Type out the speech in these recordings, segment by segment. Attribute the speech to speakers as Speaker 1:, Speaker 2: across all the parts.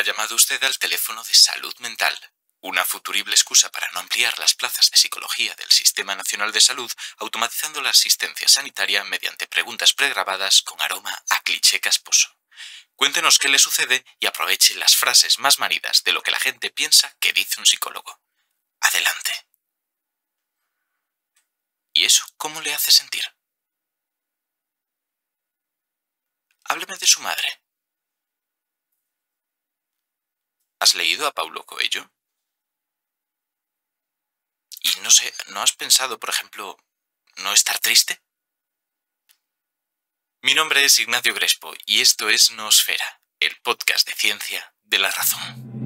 Speaker 1: llamado usted al teléfono de salud mental. Una futurible excusa para no ampliar las plazas de psicología del Sistema Nacional de Salud, automatizando la asistencia sanitaria mediante preguntas pregrabadas con aroma a cliché casposo. Cuéntenos qué le sucede y aproveche las frases más manidas de lo que la gente piensa que dice un psicólogo. Adelante. ¿Y eso cómo le hace sentir? Hábleme de su madre. ¿Has leído a Paulo Coelho? Y no sé, ¿no has pensado, por ejemplo, no estar triste? Mi nombre es Ignacio Crespo y esto es Noosfera, el podcast de ciencia de la razón.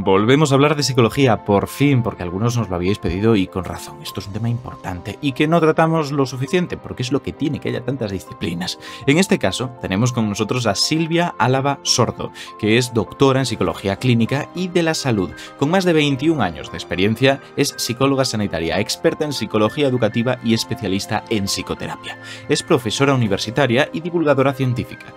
Speaker 2: Volvemos a hablar de psicología, por fin, porque algunos nos lo habíais pedido y con razón. Esto es un tema importante y que no tratamos lo suficiente, porque es lo que tiene que haya tantas disciplinas. En este caso, tenemos con nosotros a Silvia Álava Sordo, que es doctora en psicología clínica y de la salud. Con más de 21 años de experiencia, es psicóloga sanitaria, experta en psicología educativa y especialista en psicoterapia. Es profesora universitaria y divulgadora científica.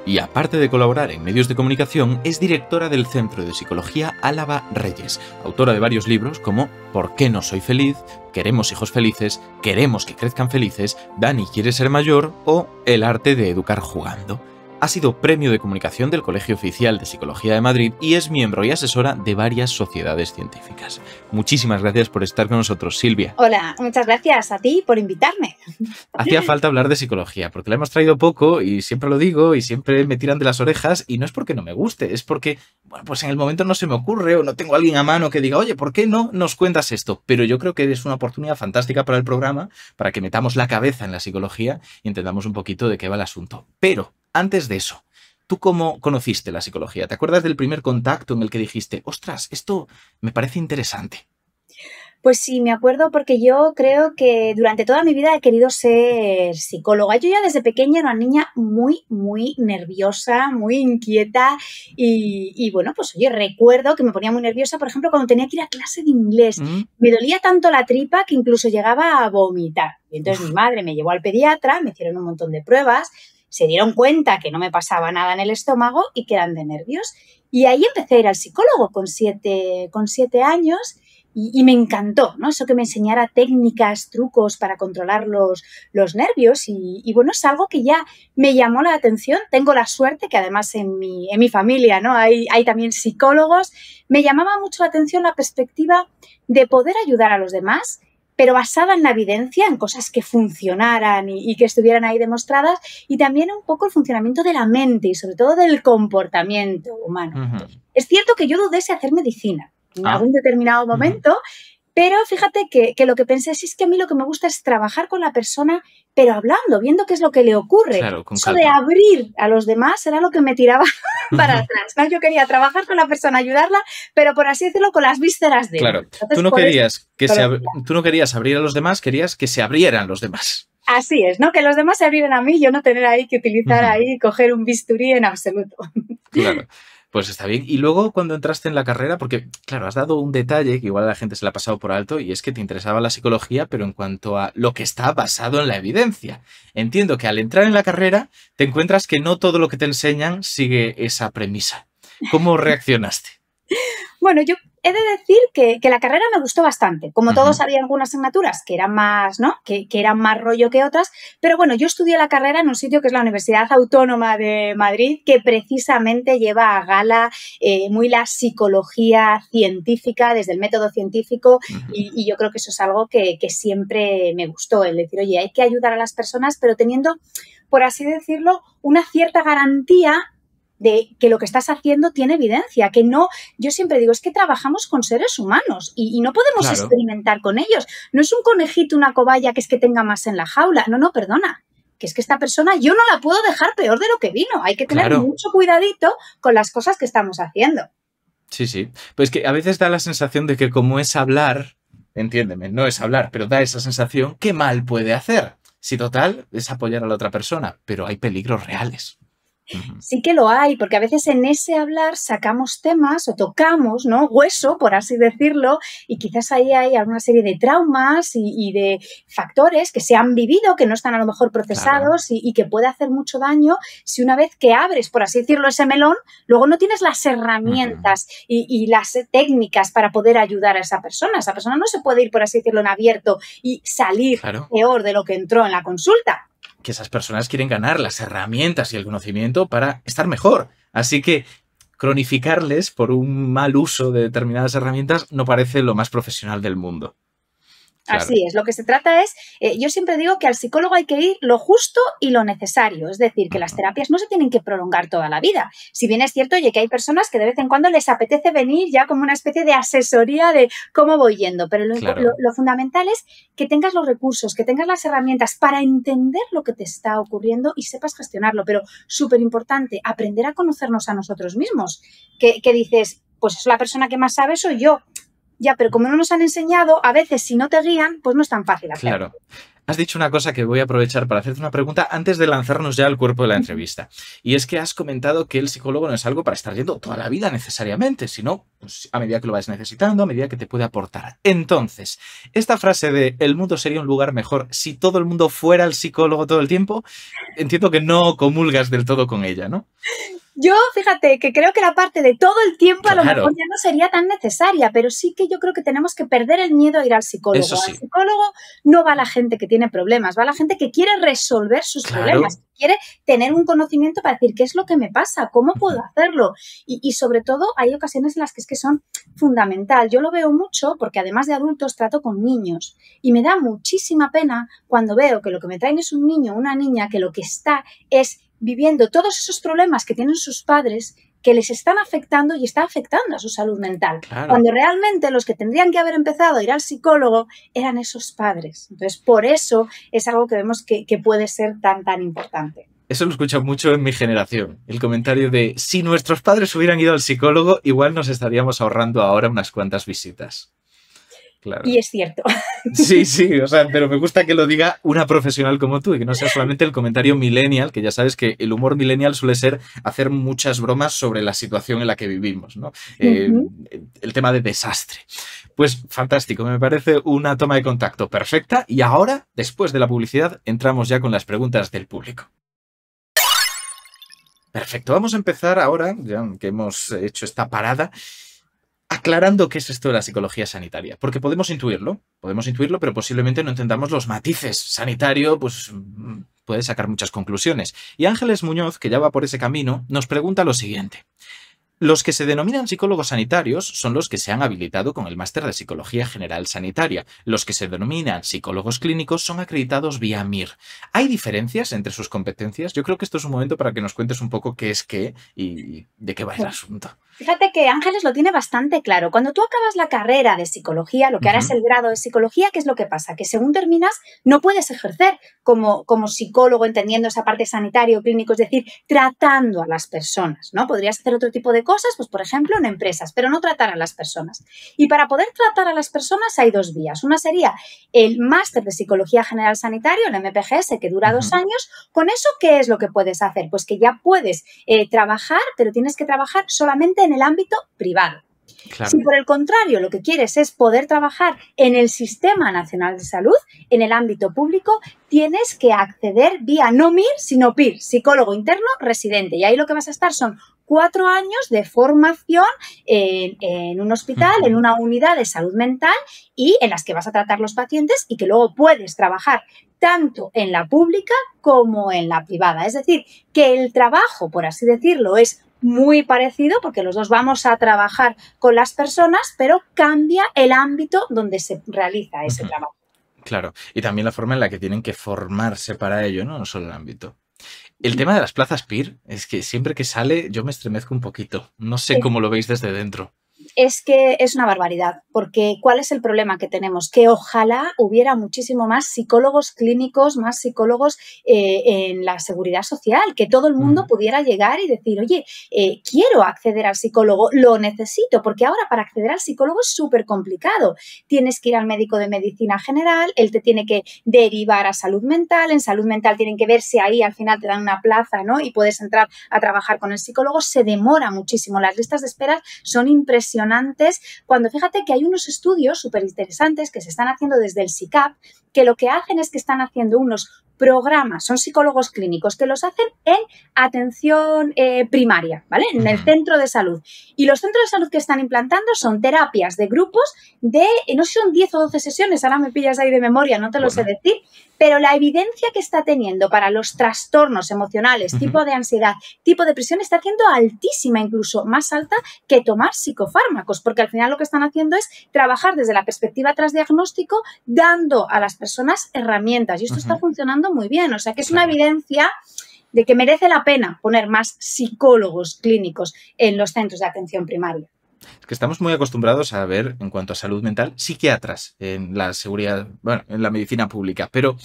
Speaker 2: Y aparte de colaborar en medios de comunicación, es directora del Centro de Psicología Álava Reyes, autora de varios libros como ¿Por qué no soy feliz?, Queremos hijos felices, Queremos que crezcan felices, Dani quiere ser mayor o El arte de educar jugando. Ha sido premio de comunicación del Colegio Oficial de Psicología de Madrid y es miembro y asesora de varias sociedades científicas. Muchísimas gracias por estar con nosotros, Silvia.
Speaker 3: Hola, muchas gracias a ti por invitarme.
Speaker 2: Hacía falta hablar de psicología, porque la hemos traído poco y siempre lo digo y siempre me tiran de las orejas y no es porque no me guste, es porque, bueno, pues en el momento no se me ocurre o no tengo a alguien a mano que diga, oye, ¿por qué no nos cuentas esto? Pero yo creo que es una oportunidad fantástica para el programa, para que metamos la cabeza en la psicología y entendamos un poquito de qué va el asunto. Pero antes de eso, ¿tú cómo conociste la psicología? ¿Te acuerdas del primer contacto en el que dijiste, ostras, esto me parece interesante?
Speaker 3: Pues sí, me acuerdo porque yo creo que durante toda mi vida he querido ser psicóloga. Yo ya desde pequeña era una niña muy nerviosa, muy inquieta y bueno, pues oye, recuerdo que me ponía muy nerviosa, por ejemplo, cuando tenía que ir a clase de inglés. Me dolía tanto la tripa que incluso llegaba a vomitar. Y entonces mi madre me llevó al pediatra, me hicieron un montón de pruebas, se dieron cuenta que no me pasaba nada en el estómago y que eran de nervios. Y ahí empecé a ir al psicólogo con siete años y me encantó, ¿no? Eso que me enseñara técnicas, trucos para controlar los nervios y bueno, es algo que ya me llamó la atención. Tengo la suerte que además en mi familia, ¿no? Hay también psicólogos. Me llamaba mucho la atención la perspectiva de poder ayudar a los demás, pero basada en la evidencia, en cosas que funcionaran y que estuvieran ahí demostradas, y también un poco el funcionamiento de la mente y sobre todo del comportamiento humano. Es cierto que yo dudé si hacer medicina en algún determinado momento, pero fíjate que lo que pensé es que a mí lo que me gusta es trabajar con la persona, pero hablando, viendo qué es lo que le ocurre.
Speaker 2: Claro, con
Speaker 3: Eso
Speaker 2: calma.
Speaker 3: de abrir a los demás era lo que me tiraba para atrás, ¿no? Yo quería trabajar con la persona, ayudarla, pero por así decirlo, con las vísceras de él.
Speaker 2: Claro,
Speaker 3: Entonces,
Speaker 2: tú no querías abrir a los demás, querías que se abrieran los demás.
Speaker 3: Así es, ¿no? Que los demás se abrieran a mí y yo no tener ahí que utilizar ahí, coger un bisturí en absoluto.
Speaker 2: Claro. Pues está bien. Y luego cuando entraste en la carrera, porque claro, has dado un detalle que igual a la gente se le ha pasado por alto y es que te interesaba la psicología, pero en cuanto a lo que está basado en la evidencia. Entiendo que al entrar en la carrera te encuentras que no todo lo que te enseñan sigue esa premisa. ¿Cómo reaccionaste?
Speaker 3: Bueno, yo he de decir que la carrera me gustó bastante. Como todos, había algunas asignaturas que eran más, ¿no? Que eran más rollo que otras, pero bueno, yo estudié la carrera en un sitio que es la Universidad Autónoma de Madrid, que precisamente lleva a gala muy la psicología científica, desde el método científico, y yo creo que eso es algo que siempre me gustó, el decir, oye, hay que ayudar a las personas, pero teniendo, por así decirlo, una cierta garantía de que lo que estás haciendo tiene evidencia, que no, yo siempre digo, es que trabajamos con seres humanos y no podemos experimentar con ellos. No es un conejito, una cobaya que es que tenga más en la jaula. No, perdona, que es que esta persona yo no la puedo dejar peor de lo que vino. Hay que tener mucho cuidadito con las cosas que estamos haciendo.
Speaker 2: Sí. Pues que a veces da la sensación de que como es hablar, entiéndeme, no es hablar, pero da esa sensación, ¿qué mal puede hacer? Si total es apoyar a la otra persona, pero hay peligros reales. Ujú.
Speaker 3: Sí que lo hay, porque a veces en ese hablar sacamos temas o tocamos, ¿no? Hueso, por así decirlo, y quizás ahí hay alguna serie de traumas y de factores que se han vivido, que no están a lo mejor
Speaker 2: Claro.
Speaker 3: procesados y que puede hacer mucho daño si una vez que abres, por así decirlo, ese melón, luego no tienes las
Speaker 2: Ujú.
Speaker 3: herramientas y las técnicas para poder ayudar a esa persona. Esa persona no se puede ir, por así decirlo, en abierto y salir
Speaker 2: Claro.
Speaker 3: peor de lo que entró en la consulta.
Speaker 2: Que esas personas quieren ganar las herramientas y el conocimiento para estar mejor. Así que cronificarles por un mal uso de determinadas herramientas no parece lo más profesional del mundo. Claro.
Speaker 3: Así es, lo que se trata es, yo siempre digo que al psicólogo hay que ir lo justo y lo necesario, es decir, que las
Speaker 2: Ujú.
Speaker 3: terapias no se tienen que prolongar toda la vida. Si bien es cierto, oye, que hay personas que de vez en cuando les apetece venir ya como una especie de asesoría de cómo voy yendo, pero
Speaker 2: Claro.
Speaker 3: lo fundamental es que tengas los recursos, que tengas las herramientas para entender lo que te está ocurriendo y sepas gestionarlo, pero súper importante, aprender a conocernos a nosotros mismos, que dices, pues es la persona que más sabe soy yo. Ya, pero como no nos han enseñado, a veces si no te guían, pues no es tan fácil hacerlo.
Speaker 2: Claro. Has dicho una cosa que voy a aprovechar para hacerte una pregunta antes de lanzarnos ya al cuerpo de la entrevista. Y es que has comentado que el psicólogo no es algo para estar yendo toda la vida necesariamente, sino pues, a medida que lo vas necesitando, a medida que te puede aportar. Entonces, esta frase de el mundo sería un lugar mejor si todo el mundo fuera el psicólogo todo el tiempo, entiendo que no comulgas del todo con ella, ¿no?
Speaker 3: Yo, fíjate, que creo que la parte de todo el tiempo a lo mejor
Speaker 2: Claro,
Speaker 3: ya no sería tan necesaria, pero sí que yo creo que tenemos que perder el miedo a ir al
Speaker 2: eso
Speaker 3: psicólogo. Al
Speaker 2: sí.
Speaker 3: psicólogo no va la gente que tiene problemas, va la gente que quiere resolver sus problemas,
Speaker 2: Claro.
Speaker 3: que quiere tener un conocimiento para decir qué es lo que me pasa, cómo puedo
Speaker 2: Ujú.
Speaker 3: hacerlo. Y sobre todo hay ocasiones en las que es que son fundamental. Yo lo veo mucho porque además de adultos trato con niños y me da muchísima pena cuando veo que lo que me traen es un niño o una niña que lo que está es viviendo todos esos problemas que tienen sus padres que les están afectando y está afectando a su salud mental.
Speaker 2: Claro.
Speaker 3: Cuando realmente los que tendrían que haber empezado a ir al psicólogo eran esos padres. Entonces, por eso es algo que vemos que puede ser tan importante.
Speaker 2: Eso lo escucho mucho en mi generación. El comentario de si nuestros padres hubieran ido al psicólogo, igual nos estaríamos ahorrando ahora unas cuantas visitas. Claro.
Speaker 3: Y es cierto.
Speaker 2: Sí, sí, o sea, pero me gusta que lo diga una profesional como tú y que no sea solamente el comentario millennial, que ya sabes que el humor millennial suele ser hacer muchas bromas sobre la situación en la que vivimos, ¿no? El tema de desastre. Pues fantástico, me parece una toma de contacto perfecta y ahora, después de la publicidad, entramos ya con las preguntas del público. Perfecto, vamos a empezar ahora, ya que hemos hecho esta parada, aclarando qué es esto de la psicología sanitaria, porque podemos intuirlo, pero posiblemente no entendamos los matices. Sanitario, pues puede sacar muchas conclusiones. Y Ángeles Muñoz, que ya va por ese camino, nos pregunta lo siguiente. Los que se denominan psicólogos sanitarios son los que se han habilitado con el máster de Psicología General Sanitaria. Los que se denominan psicólogos clínicos son acreditados vía MIR. ¿Hay diferencias entre sus competencias? Yo creo que esto es un momento para que nos cuentes un poco qué es qué y de qué va el asunto.
Speaker 3: Fíjate que Ángeles lo tiene bastante claro. Cuando tú acabas la carrera de psicología, lo que ahora es el grado de psicología, ¿qué es lo que pasa? Que según terminas, no puedes ejercer como psicólogo entendiendo esa parte sanitaria o clínico, es decir, tratando a las personas, ¿no? Podrías hacer otro tipo de cosas, pues por ejemplo en empresas, pero no tratar a las personas. Y para poder tratar a las personas hay dos vías. Una sería el máster de Psicología General Sanitario, el MPGS, que dura 2 años. Con eso, ¿qué es lo que puedes hacer? Pues que ya puedes trabajar, pero tienes que trabajar solamente en el ámbito privado.
Speaker 2: Claro.
Speaker 3: Si por el contrario lo que quieres es poder trabajar en el Sistema Nacional de Salud, en el ámbito público, tienes que acceder vía no MIR, sino PIR, psicólogo interno residente. Y ahí lo que vas a estar son 4 años de formación en un hospital, en una unidad de salud mental y en las que vas a tratar los pacientes y que luego puedes trabajar tanto en la pública como en la privada. Es decir, que el trabajo, por así decirlo, es muy parecido porque los dos vamos a trabajar con las personas, pero cambia el ámbito donde se realiza ese trabajo.
Speaker 2: Claro, y también la forma en la que tienen que formarse para ello, ¿no? No solo el ámbito. El tema de las plazas PIR es que siempre que sale yo me estremezco un poquito. No sé cómo lo veis desde dentro.
Speaker 3: Es que es una barbaridad, porque ¿cuál es el problema que tenemos? Que ojalá hubiera muchísimo más psicólogos clínicos, más psicólogos en la seguridad social, que todo el mundo pudiera llegar y decir, oye, quiero acceder al psicólogo, lo necesito, porque ahora para acceder al psicólogo es súper complicado. Tienes que ir al médico de medicina general, él te tiene que derivar a salud mental, en salud mental tienen que ver si ahí al final te dan una plaza, ¿no? Y puedes entrar a trabajar con el psicólogo, se demora muchísimo, las listas de espera son impresionantes, cuando fíjate que hay unos estudios súper interesantes que se están haciendo desde el SICAP, que lo que hacen es que están haciendo unos programas, son psicólogos clínicos que los hacen en atención primaria, ¿vale? En el centro de salud. Y los centros de salud que están implantando son terapias de grupos de, no sé si son 10 o 12 sesiones, ahora me pillas ahí de memoria, no te lo sé decir, pero la evidencia que está teniendo para los trastornos emocionales, tipo de ansiedad, tipo de depresión, está haciendo altísima, incluso más alta que tomar psicofármacos, porque al final lo que están haciendo es trabajar desde la perspectiva tras diagnóstico, dando a las personas herramientas. Y esto está funcionando muy bien. O sea, que es una evidencia de que merece la pena poner más psicólogos clínicos en los centros de atención primaria.
Speaker 2: Es que estamos muy acostumbrados a ver, en cuanto a salud mental, psiquiatras en la seguridad, bueno, en la medicina pública, pero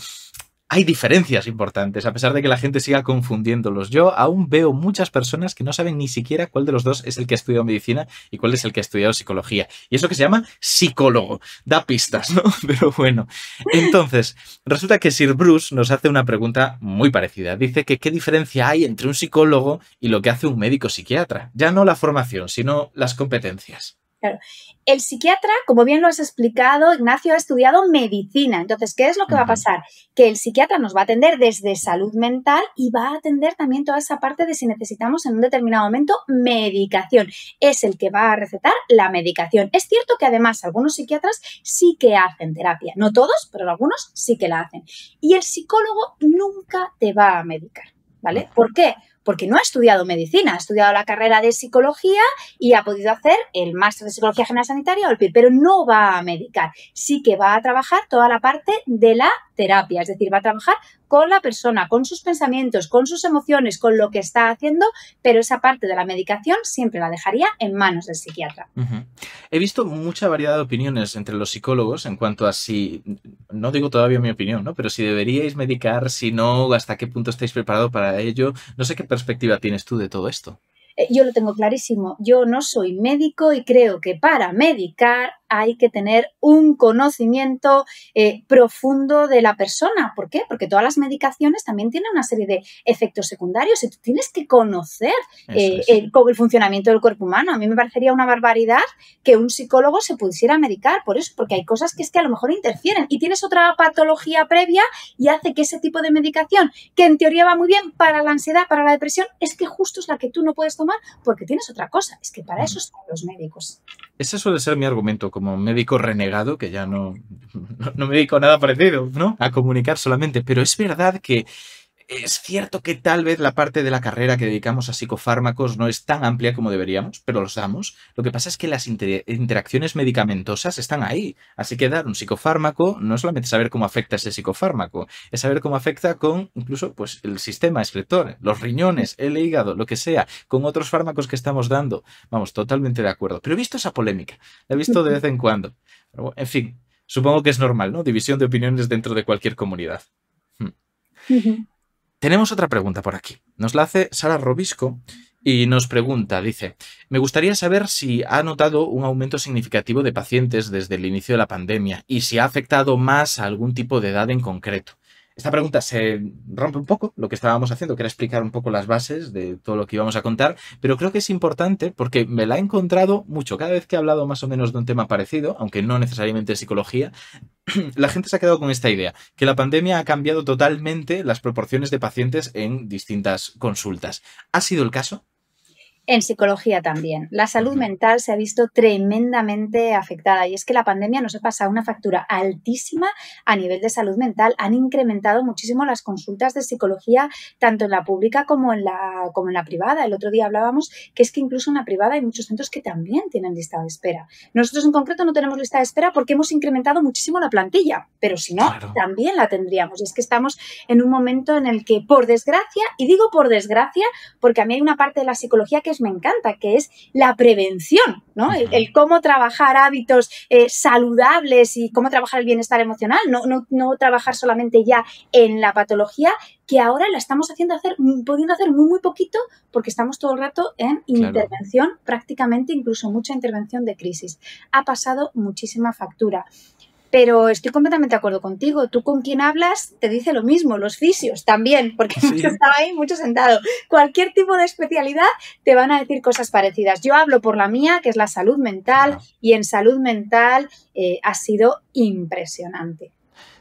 Speaker 2: hay diferencias importantes, a pesar de que la gente siga confundiéndolos. Yo aún veo muchas personas que no saben ni siquiera cuál de los dos es el que ha estudiado medicina y cuál es el que ha estudiado psicología. Y eso que se llama psicólogo. Da pistas, ¿no? Pero bueno. Entonces, resulta que Sir Bruce nos hace una pregunta muy parecida. Dice que qué diferencia hay entre un psicólogo y lo que hace un médico psiquiatra. Ya no la formación, sino las competencias.
Speaker 3: Claro. El psiquiatra, como bien lo has explicado, Ignacio, ha estudiado medicina. Entonces, ¿qué es lo que va a pasar? Que el psiquiatra nos va a atender desde salud mental y va a atender también toda esa parte de si necesitamos en un determinado momento medicación. Es el que va a recetar la medicación. Es cierto que además algunos psiquiatras sí que hacen terapia. No todos, pero algunos sí que la hacen. Y el psicólogo nunca te va a medicar, ¿vale? ¿Por qué? Porque no ha estudiado medicina, ha estudiado la carrera de psicología y ha podido hacer el máster de psicología general sanitaria o el PIR, pero no va a medicar. Sí que va a trabajar toda la parte de la terapia, es decir, va a trabajar con la persona, con sus pensamientos, con sus emociones, con lo que está haciendo, pero esa parte de la medicación siempre la dejaría en manos del psiquiatra.
Speaker 2: He visto mucha variedad de opiniones entre los psicólogos en cuanto a si, no digo todavía mi opinión, ¿no? Pero si deberíais medicar, si no, hasta qué punto estáis preparados para ello. No sé qué perspectiva tienes tú de todo esto.
Speaker 3: Yo lo tengo clarísimo. Yo no soy médico y creo que para medicar hay que tener un conocimiento profundo de la persona. ¿Por qué? Porque todas las medicaciones también tienen una serie de efectos secundarios y tú tienes que conocer el funcionamiento del cuerpo humano. A mí me parecería una barbaridad que un psicólogo se pudiera medicar por eso, porque hay cosas que es que a lo mejor interfieren y tienes otra patología previa y hace que ese tipo de medicación, que en teoría va muy bien para la ansiedad, para la depresión, es que justo es la que tú no puedes tomar porque tienes otra cosa. Es que para eso están los médicos.
Speaker 2: Ese suele ser mi argumento como médico renegado, que ya no me dedico a nada parecido, ¿no? A comunicar solamente. Pero es verdad que es cierto que tal vez la parte de la carrera que dedicamos a psicofármacos no es tan amplia como deberíamos, pero los damos. Lo que pasa es que las interacciones medicamentosas están ahí. Así que dar un psicofármaco no es solamente saber cómo afecta ese psicofármaco, es saber cómo afecta con incluso pues, el sistema excretor, los riñones, el hígado, lo que sea, con otros fármacos que estamos dando. Vamos, totalmente de acuerdo. Pero he visto esa polémica, la he visto de vez en cuando. Pero, en fin, supongo que es normal, ¿no? División de opiniones dentro de cualquier comunidad. Tenemos otra pregunta por aquí. Nos la hace Sara Robisco y nos pregunta, dice, me gustaría saber si ha notado un aumento significativo de pacientes desde el inicio de la pandemia y si ha afectado más a algún tipo de edad en concreto. Esta pregunta se rompe un poco lo que estábamos haciendo, que era explicar un poco las bases de todo lo que íbamos a contar, pero creo que es importante porque me la he encontrado mucho. Cada vez que he hablado más o menos de un tema parecido, aunque no necesariamente de psicología, la gente se ha quedado con esta idea, que la pandemia ha cambiado totalmente las proporciones de pacientes en distintas consultas. ¿Ha sido el caso?
Speaker 3: En psicología también. La salud mental se ha visto tremendamente afectada y es que la pandemia nos ha pasado una factura altísima a nivel de salud mental. Han incrementado muchísimo las consultas de psicología tanto en la pública como en la privada. El otro día hablábamos que es que incluso en la privada hay muchos centros que también tienen lista de espera. Nosotros en concreto no tenemos lista de espera porque hemos incrementado muchísimo la plantilla, pero si no, claro, también la tendríamos. Y es que estamos en un momento en el que, por desgracia, y digo por desgracia porque a mí hay una parte de la psicología que dices me encanta, que es la prevención, ¿no? El cómo trabajar hábitos saludables y cómo trabajar el bienestar emocional, no trabajar solamente ya en la patología, que ahora la estamos pudiendo hacer muy, muy poquito porque estamos todo el rato en intervención, prácticamente incluso mucha intervención de crisis. Ha pasado muchísima factura. Pero estoy completamente de acuerdo contigo. Tú con quien hablas te dice lo mismo, los fisios también, porque mucho estaba ahí, mucho sentado. Cualquier tipo de especialidad te van a decir cosas parecidas. Yo hablo por la mía, que es la salud mental, y en salud mental ha sido impresionante.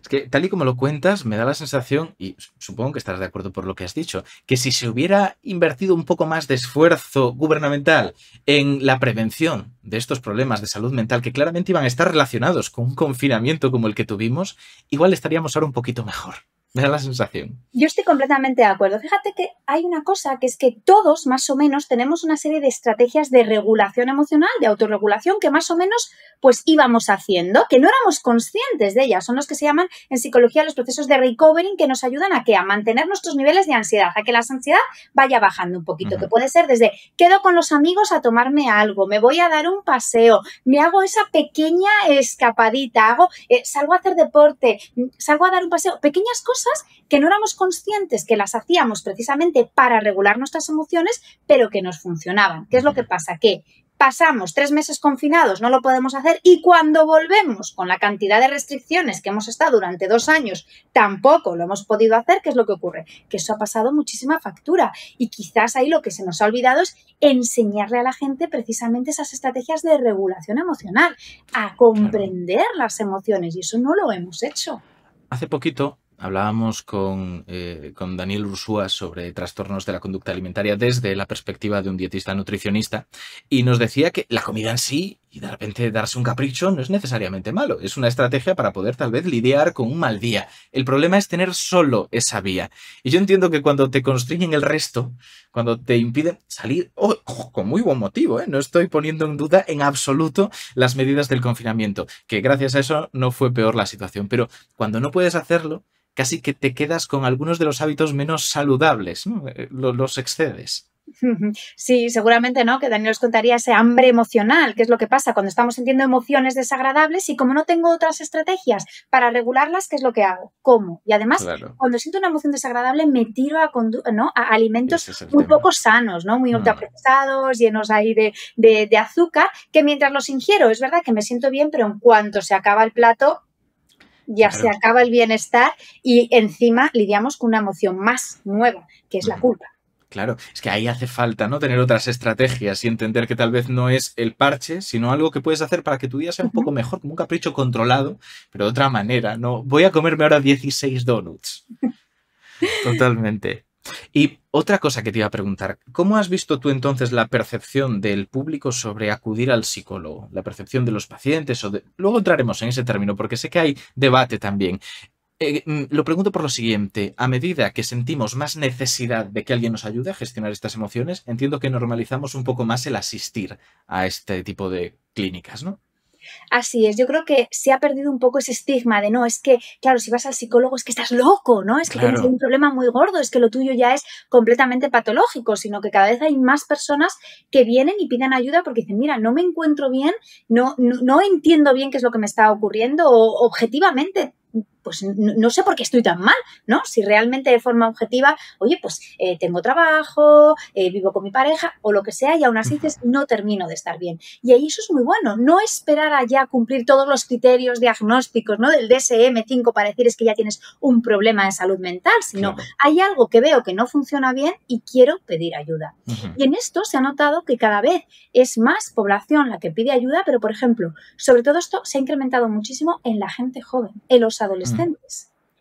Speaker 2: Es que tal y como lo cuentas, me da la sensación, y supongo que estarás de acuerdo por lo que has dicho, que si se hubiera invertido un poco más de esfuerzo gubernamental en la prevención de estos problemas de salud mental, que claramente iban a estar relacionados con un confinamiento como el que tuvimos, igual estaríamos ahora un poquito mejor. Me da la sensación.
Speaker 3: Yo estoy completamente de acuerdo. Fíjate que hay una cosa, que es que todos más o menos tenemos una serie de estrategias de regulación emocional, de autorregulación, que más o menos pues íbamos haciendo, que no éramos conscientes de ellas. Son los que se llaman en psicología los procesos de recovering, que nos ayudan a ¿qué? A mantener nuestros niveles de ansiedad, a que la ansiedad vaya bajando un poquito, que puede ser desde quedo con los amigos a tomarme algo, me voy a dar un paseo, me hago esa pequeña escapadita, salgo a hacer deporte, salgo a dar un paseo, pequeñas cosas que no éramos conscientes que las hacíamos precisamente para regular nuestras emociones, pero que nos funcionaban. ¿Qué es lo que pasa? Que pasamos 3 meses confinados, no lo podemos hacer, y cuando volvemos con la cantidad de restricciones que hemos estado durante 2 años, tampoco lo hemos podido hacer. ¿Qué es lo que ocurre? Que eso ha pasado muchísima factura, y quizás ahí lo que se nos ha olvidado es enseñarle a la gente precisamente esas estrategias de regulación emocional, a comprender las emociones, y eso no lo hemos hecho.
Speaker 2: Hace poquito hablábamos con Daniel Ursúa sobre trastornos de la conducta alimentaria desde la perspectiva de un dietista nutricionista, y nos decía que la comida en sí, y de repente darse un capricho, no es necesariamente malo. Es una estrategia para poder tal vez lidiar con un mal día. El problema es tener solo esa vía. Y yo entiendo que cuando te constriñen el resto, cuando te impiden salir, con muy buen motivo, no estoy poniendo en duda en absoluto las medidas del confinamiento, que gracias a eso no fue peor la situación. Pero cuando no puedes hacerlo, casi que te quedas con algunos de los hábitos menos saludables, ¿no? Los excedes.
Speaker 3: Sí, seguramente, ¿no? Que Daniel os contaría ese hambre emocional, que es lo que pasa cuando estamos sintiendo emociones desagradables, y como no tengo otras estrategias para regularlas, ¿qué es lo que hago? Como. Y además, cuando siento una emoción desagradable, me tiro a alimentos muy poco sanos, ¿no? Muy ultraprocesados, llenos ahí de azúcar, que mientras los ingiero, es verdad que me siento bien, pero en cuanto se acaba el plato, ya se acaba el bienestar, y encima lidiamos con una emoción más nueva, que es la culpa.
Speaker 2: Claro, es que ahí hace falta, ¿no? Tener otras estrategias y entender que tal vez no es el parche, sino algo que puedes hacer para que tu día sea un poco mejor, como un capricho controlado, pero de otra manera. No voy a comerme ahora 16 donuts. Totalmente. Y otra cosa que te iba a preguntar, ¿cómo has visto tú entonces la percepción del público sobre acudir al psicólogo? La percepción de los pacientes Luego entraremos en ese término, porque sé que hay debate también. Lo pregunto por lo siguiente: a medida que sentimos más necesidad de que alguien nos ayude a gestionar estas emociones, entiendo que normalizamos un poco más el asistir a este tipo de clínicas, ¿no?
Speaker 3: Así es, yo creo que se ha perdido un poco ese estigma de no, es que, claro, si vas al psicólogo es que estás loco, ¿no? Es que tienes un problema muy gordo, es que lo tuyo ya es completamente patológico, sino que cada vez hay más personas que vienen y piden ayuda porque dicen, mira, no me encuentro bien, no entiendo bien qué es lo que me está ocurriendo, o objetivamente pues no sé por qué estoy tan mal, ¿no? Si realmente de forma objetiva, oye, pues tengo trabajo, vivo con mi pareja o lo que sea, y aún así dices, no termino de estar bien. Y ahí eso es muy bueno, no esperar a ya cumplir todos los criterios diagnósticos, ¿no? Del DSM-5 para decir es que ya tienes un problema de salud mental, sino hay algo que veo que no funciona bien y quiero pedir ayuda. Y en esto se ha notado que cada vez es más población la que pide ayuda, pero, por ejemplo, sobre todo esto se ha incrementado muchísimo en la gente joven, en los adolescentes.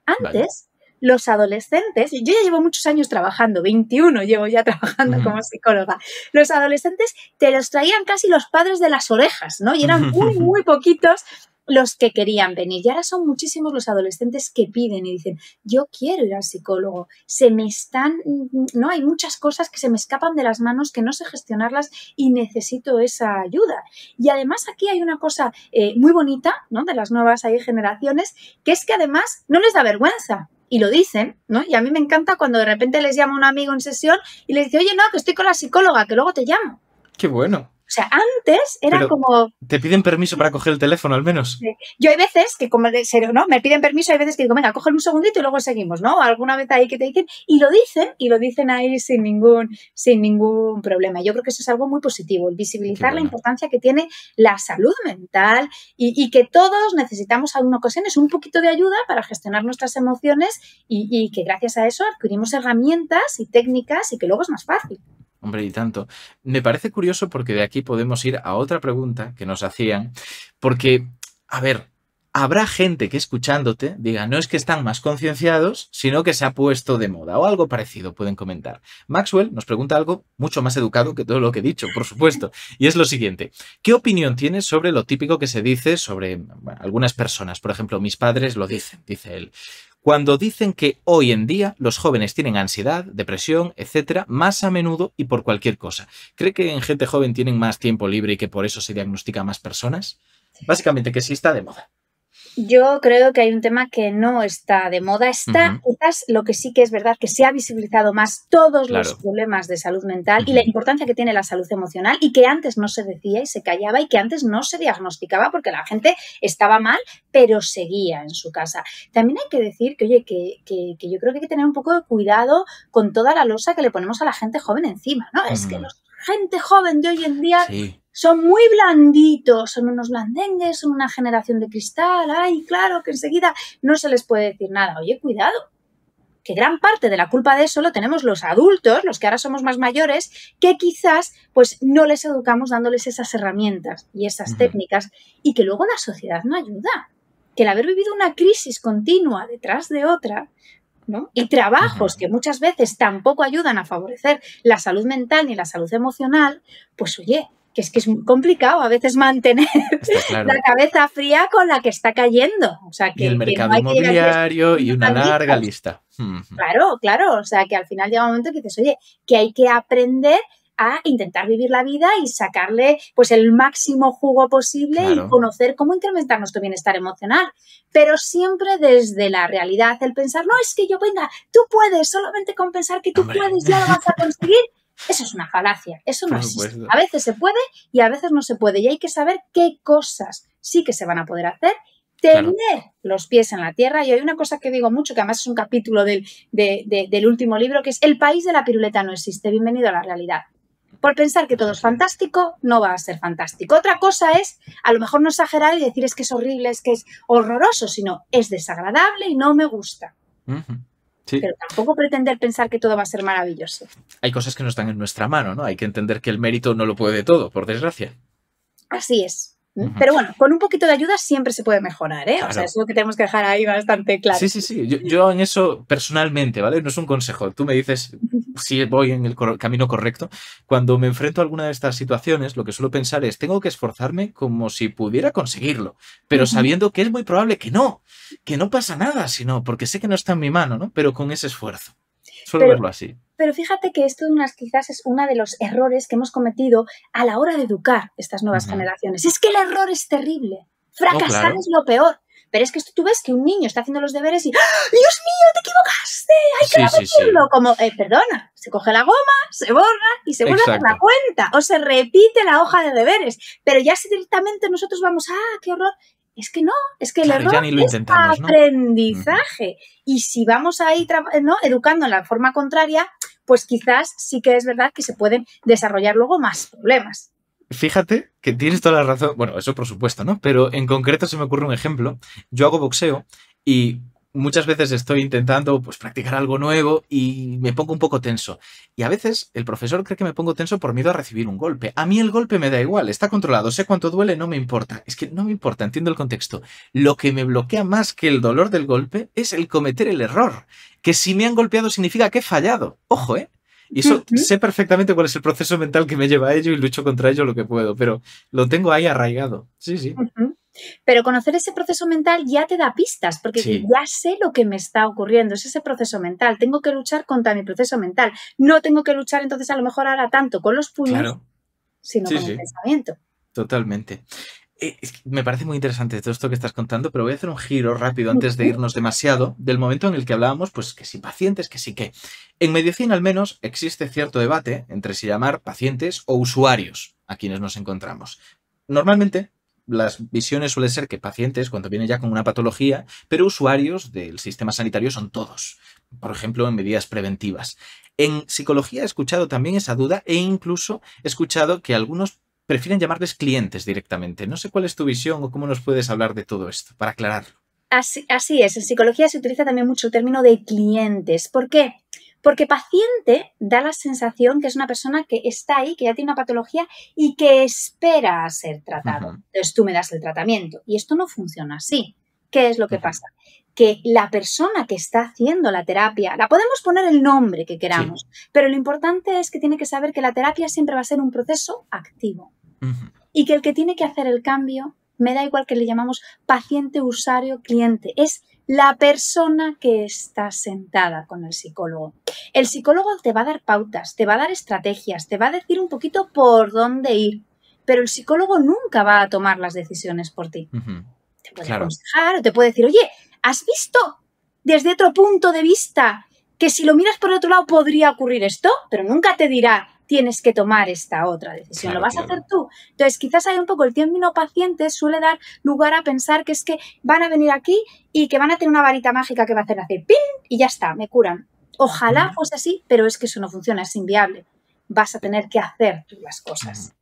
Speaker 3: Antes, los adolescentes, yo ya llevo muchos años trabajando, 21 llevo ya trabajando como psicóloga, los adolescentes te los traían casi los padres de las orejas, ¿no? Y eran muy, muy poquitos los que querían venir. Y ahora son muchísimos los adolescentes que piden y dicen, yo quiero ir al psicólogo, no, hay muchas cosas que se me escapan de las manos, que no sé gestionarlas y necesito esa ayuda. Y además aquí hay una cosa muy bonita, ¿no? De las nuevas generaciones, que es que además no les da vergüenza y lo dicen, ¿no? Y a mí me encanta cuando de repente les llama un amigo en sesión y les dice, oye, no, que estoy con la psicóloga, que luego te llamo.
Speaker 2: ¡Qué bueno!
Speaker 3: O sea, antes era
Speaker 2: Pero
Speaker 3: como...
Speaker 2: ¿te piden permiso para coger el teléfono al menos?
Speaker 3: Yo hay veces que, como ¿no? Me piden permiso, hay veces que digo, venga, cógelo un segundito y luego seguimos, ¿no? Alguna vez ahí que te dicen, y lo dicen ahí sin ningún problema. Yo creo que eso es algo muy positivo, el visibilizar la importancia que tiene la salud mental y que todos necesitamos en ocasiones un poquito de ayuda para gestionar nuestras emociones y que gracias a eso adquirimos herramientas y técnicas y que luego es más fácil.
Speaker 2: Hombre, y tanto. Me parece curioso porque de aquí podemos ir a otra pregunta que nos hacían, porque, a ver, habrá gente que escuchándote diga, no es que están más concienciados, sino que se ha puesto de moda o algo parecido, pueden comentar. Maxwell nos pregunta algo mucho más educado que todo lo que he dicho, por supuesto, y es lo siguiente. ¿Qué opinión tienes sobre lo típico que se dice sobre algunas personas? Por ejemplo, mis padres lo dicen, dice él. Cuando dicen que hoy en día los jóvenes tienen ansiedad, depresión, etcétera, más a menudo y por cualquier cosa. ¿Cree que en gente joven tienen más tiempo libre y que por eso se diagnostica a más personas? Básicamente que sí está de moda.
Speaker 3: Yo creo que hay un tema que no está de moda. Está, quizás lo que sí que es verdad, que se ha visibilizado más todos los problemas de salud mental y la importancia que tiene la salud emocional y que antes no se decía y se callaba y que antes no se diagnosticaba porque la gente estaba mal, pero seguía en su casa. También hay que decir que, oye, que yo creo que hay que tener un poco de cuidado con toda la losa que le ponemos a la gente joven encima, ¿no? Es que la gente joven de hoy en día...
Speaker 2: Sí.
Speaker 3: Son muy blanditos, son unos blandengues, son una generación de cristal. Ay, claro, que enseguida no se les puede decir nada. Oye, cuidado, que gran parte de la culpa de eso lo tenemos los adultos, los que ahora somos más mayores, que quizás pues no les educamos dándoles esas herramientas y esas técnicas y que luego la sociedad no ayuda. Que el haber vivido una crisis continua detrás de otra, ¿no? Y trabajos que muchas veces tampoco ayudan a favorecer la salud mental ni la salud emocional, pues oye, que es muy complicado a veces mantener la cabeza fría con la que está cayendo. O sea, que,
Speaker 2: y el mercado
Speaker 3: no
Speaker 2: inmobiliario y una larga lista.
Speaker 3: Claro. O sea, que al final llega un momento que dices, oye, que hay que aprender a intentar vivir la vida y sacarle pues el máximo jugo posible y conocer cómo incrementar nuestro bienestar emocional. Pero siempre desde la realidad, el pensar, no, es que yo, venga, tú puedes, solamente con pensar que tú puedes ya lo vas a conseguir. Eso es una falacia, eso no existe. A veces se puede y a veces no se puede. Y hay que saber qué cosas sí que se van a poder hacer, tener los pies en la tierra. Y hay una cosa que digo mucho, que además es un capítulo del último libro, que es el país de la piruleta no existe. Bienvenido a la realidad. Por pensar que todo es fantástico, no va a ser fantástico. Otra cosa es, a lo mejor no exagerar y decir es que es horrible, es que es horroroso, sino es desagradable y no me gusta. Sí. Pero tampoco pretender pensar que todo va a ser maravilloso.
Speaker 2: Hay cosas que no están en nuestra mano, ¿no? Hay que entender que el mérito no lo puede todo, por desgracia.
Speaker 3: Así es. Pero bueno, con un poquito de ayuda siempre se puede mejorar, ¿eh? Claro. O sea, es lo que tenemos que dejar ahí bastante claro.
Speaker 2: Sí. Yo en eso personalmente, ¿vale? No es un consejo. Tú me dices si voy en el camino correcto. Cuando me enfrento a alguna de estas situaciones, lo que suelo pensar es, tengo que esforzarme como si pudiera conseguirlo, pero sabiendo que es muy probable que no pasa nada, sino porque sé que no está en mi mano, ¿no? Pero con ese esfuerzo. Suelo verlo así.
Speaker 3: Pero fíjate que esto quizás es uno de los errores que hemos cometido a la hora de educar estas nuevas generaciones. Es que el error es terrible. Fracasar es lo peor. Pero es que tú ves que un niño está haciendo los deberes y ¡ah, Dios mío, te equivocaste! ¡Hay que repetirlo! Como, perdona, se coge la goma, se borra y se vuelve a hacer la cuenta. O se repite la hoja de deberes. Pero ya si directamente nosotros vamos, ¡ah, qué horror! Es que no, es que el error es aprendizaje. Y si vamos ahí educando en la forma contraria, pues quizás sí que es verdad que se pueden desarrollar luego más problemas.
Speaker 2: Fíjate que tienes toda la razón. Bueno, eso por supuesto, ¿no? Pero en concreto se me ocurre un ejemplo. Yo hago boxeo y muchas veces estoy intentando pues, practicar algo nuevo y me pongo un poco tenso. Y a veces el profesor cree que me pongo tenso por miedo a recibir un golpe. A mí el golpe me da igual, está controlado, sé cuánto duele, no me importa. Es que no me importa, entiendo el contexto. Lo que me bloquea más que el dolor del golpe es el cometer el error. Que si me han golpeado significa que he fallado. Ojo, ¿eh? Y eso sé perfectamente cuál es el proceso mental que me lleva a ello y lucho contra ello lo que puedo, pero lo tengo ahí arraigado. Sí.
Speaker 3: Pero conocer ese proceso mental ya te da pistas, porque ya sé lo que me está ocurriendo, es ese proceso mental. Tengo que luchar contra mi proceso mental. No tengo que luchar entonces a lo mejor ahora tanto con los puños, sino con el pensamiento.
Speaker 2: Totalmente. Me parece muy interesante todo esto que estás contando, pero voy a hacer un giro rápido antes de irnos demasiado del momento en el que hablábamos, pues que si pacientes, que sí que. En medicina al menos existe cierto debate entre si llamar pacientes o usuarios a quienes nos encontramos. Normalmente las visiones suelen ser que pacientes cuando vienen ya con una patología, pero usuarios del sistema sanitario son todos, por ejemplo en medidas preventivas. En psicología he escuchado también esa duda e incluso he escuchado que algunos prefieren llamarles clientes directamente. No sé cuál es tu visión o cómo nos puedes hablar de todo esto, para aclararlo.
Speaker 3: Así es, en psicología se utiliza también mucho el término de clientes. ¿Por qué? Porque paciente da la sensación que es una persona que está ahí, que ya tiene una patología y que espera a ser tratado. Entonces tú me das el tratamiento y esto no funciona así. ¿Qué es lo que pasa? Que la persona que está haciendo la terapia, la podemos poner el nombre que queramos, pero lo importante es que tiene que saber que la terapia siempre va a ser un proceso activo y que el que tiene que hacer el cambio, me da igual que le llamamos paciente, usuario, cliente, es la persona que está sentada con el psicólogo. El psicólogo te va a dar pautas, te va a dar estrategias, te va a decir un poquito por dónde ir, pero el psicólogo nunca va a tomar las decisiones por ti. Te puede aconsejar o te puede decir, oye, ¿has visto desde otro punto de vista que si lo miras por otro lado podría ocurrir esto? Pero nunca te dirá, tienes que tomar esta otra decisión, lo vas a hacer tú. Entonces, quizás hay un poco el término paciente suele dar lugar a pensar que es que van a venir aquí y que van a tener una varita mágica que va a hacer ¡pin! Y ya está, me curan. Ojalá fuese así, pero es que eso no funciona, es inviable. Vas a tener que hacer tú las cosas.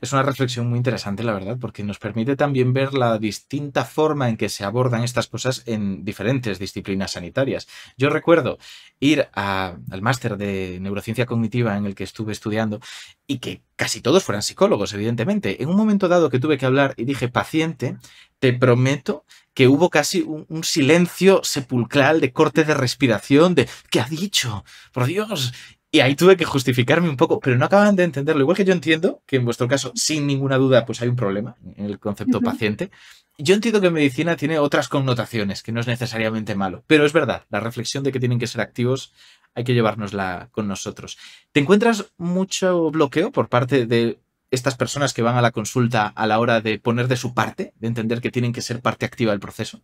Speaker 2: Es una reflexión muy interesante, la verdad, porque nos permite también ver la distinta forma en que se abordan estas cosas en diferentes disciplinas sanitarias. Yo recuerdo ir al máster de neurociencia cognitiva en el que estuve estudiando y que casi todos fueran psicólogos, evidentemente. En un momento dado que tuve que hablar y dije paciente, te prometo que hubo casi un silencio sepulcral de corte de respiración, de ¿qué ha dicho? ¡Por Dios! Y ahí tuve que justificarme un poco, pero no acaban de entenderlo. Igual que yo entiendo que en vuestro caso, sin ninguna duda, pues hay un problema en el concepto paciente. Yo entiendo que medicina tiene otras connotaciones, que no es necesariamente malo. Pero es verdad, la reflexión de que tienen que ser activos hay que llevárnosla con nosotros. ¿Te encuentras mucho bloqueo por parte de estas personas que van a la consulta a la hora de poner de su parte, de entender que tienen que ser parte activa del proceso?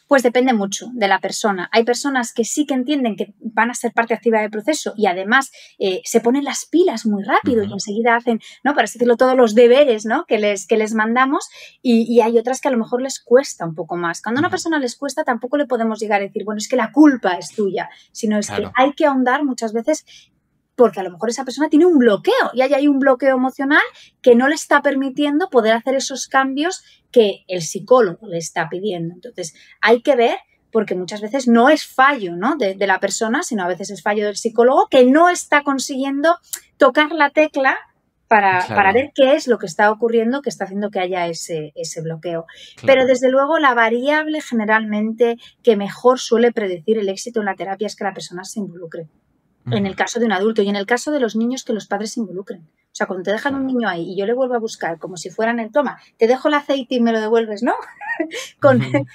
Speaker 3: Pues depende mucho de la persona. Hay personas que sí que entienden que van a ser parte activa del proceso y además se ponen las pilas muy rápido y enseguida hacen, ¿no? Para así decirlo, todos los deberes, ¿no? que les mandamos y hay otras que a lo mejor les cuesta un poco más. Cuando a una persona les cuesta tampoco le podemos llegar a decir, bueno, es que la culpa es tuya, sino es que hay que ahondar muchas veces porque a lo mejor esa persona tiene un bloqueo y hay un bloqueo emocional que no le está permitiendo poder hacer esos cambios que el psicólogo le está pidiendo. Entonces, hay que ver, porque muchas veces no es fallo, ¿no? de la persona, sino a veces es fallo del psicólogo que no está consiguiendo tocar la tecla para ver qué es lo que está ocurriendo que está haciendo que haya ese bloqueo. Pero desde luego la variable generalmente que mejor suele predecir el éxito en la terapia es que la persona se involucre. En el caso de un adulto y en el caso de los niños que los padres se involucren. O sea, cuando te dejan un niño ahí y yo le vuelvo a buscar como si fueran el toma, te dejo el aceite y me lo devuelves, ¿no?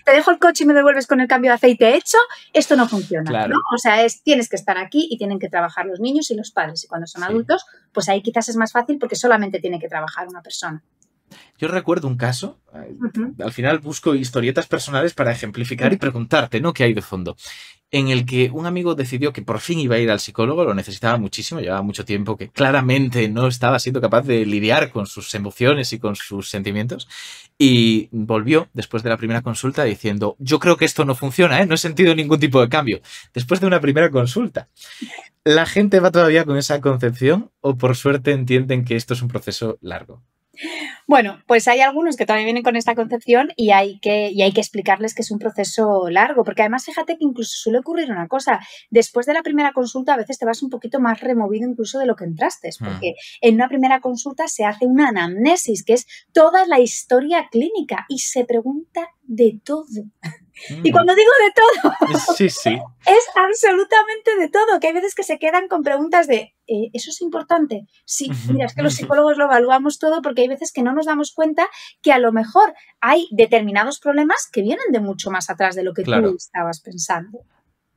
Speaker 3: Te dejo el coche y me lo devuelves con el cambio de aceite hecho, esto no funciona, ¿no? O sea, tienes que estar aquí y tienen que trabajar los niños y los padres. Y cuando son adultos, pues ahí quizás es más fácil porque solamente tiene que trabajar una persona.
Speaker 2: Yo recuerdo un caso, al final busco historietas personales para ejemplificar y preguntarte, ¿no? ¿Qué hay de fondo? En el que un amigo decidió que por fin iba a ir al psicólogo, lo necesitaba muchísimo, llevaba mucho tiempo que claramente no estaba siendo capaz de lidiar con sus emociones y con sus sentimientos, y volvió después de la primera consulta diciendo, yo creo que esto no funciona, no he sentido ningún tipo de cambio, después de una primera consulta. ¿La gente va todavía con esa concepción o por suerte entienden que esto es un proceso largo?
Speaker 3: Bueno, pues hay algunos que todavía vienen con esta concepción y hay que explicarles que es un proceso largo, porque además fíjate que incluso suele ocurrir una cosa, después de la primera consulta a veces te vas un poquito más removido incluso de lo que entraste, porque en una primera consulta se hace una anamnesis, que es toda la historia clínica y se pregunta de todo. Y cuando digo de todo,
Speaker 2: sí.
Speaker 3: es absolutamente de todo, que hay veces que se quedan con preguntas de ¿eso es importante? Sí, mira, es que los psicólogos lo evaluamos todo porque hay veces que no nos damos cuenta que a lo mejor hay determinados problemas que vienen de mucho más atrás de lo que tú estabas pensando.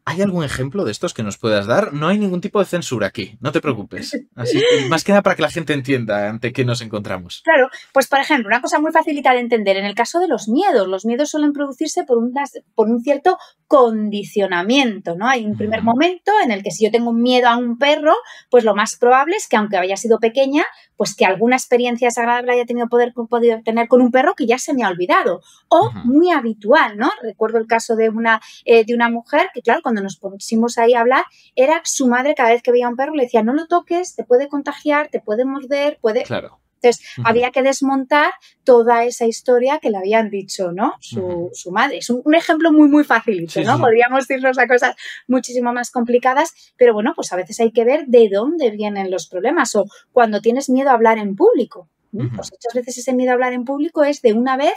Speaker 2: ¿Hay algún ejemplo de estos que nos puedas dar? No hay ningún tipo de censura aquí, no te preocupes. Así, más que nada para que la gente entienda ante qué nos encontramos.
Speaker 3: Claro, pues por ejemplo, una cosa muy facilita de entender, en el caso de los miedos suelen producirse por un cierto condicionamiento, ¿no? Hay un primer momento en el que si yo tengo un miedo a un perro, pues lo más probable es que aunque haya sido pequeña, pues que alguna experiencia desagradable haya podido tener con un perro que ya se me ha olvidado. O muy habitual, ¿no? Recuerdo el caso de una mujer que, claro, cuando nos pusimos ahí a hablar, era su madre cada vez que veía a un perro le decía, no lo toques, te puede contagiar, te puede morder, puede...
Speaker 2: Claro.
Speaker 3: Entonces, había que desmontar toda esa historia que le habían dicho, ¿no? Su madre. Es un ejemplo muy, muy facilito, ¿no? Sí. Podríamos irnos a cosas muchísimo más complicadas, pero bueno, pues a veces hay que ver de dónde vienen los problemas o cuando tienes miedo a hablar en público. Pues muchas veces ese miedo a hablar en público es de una vez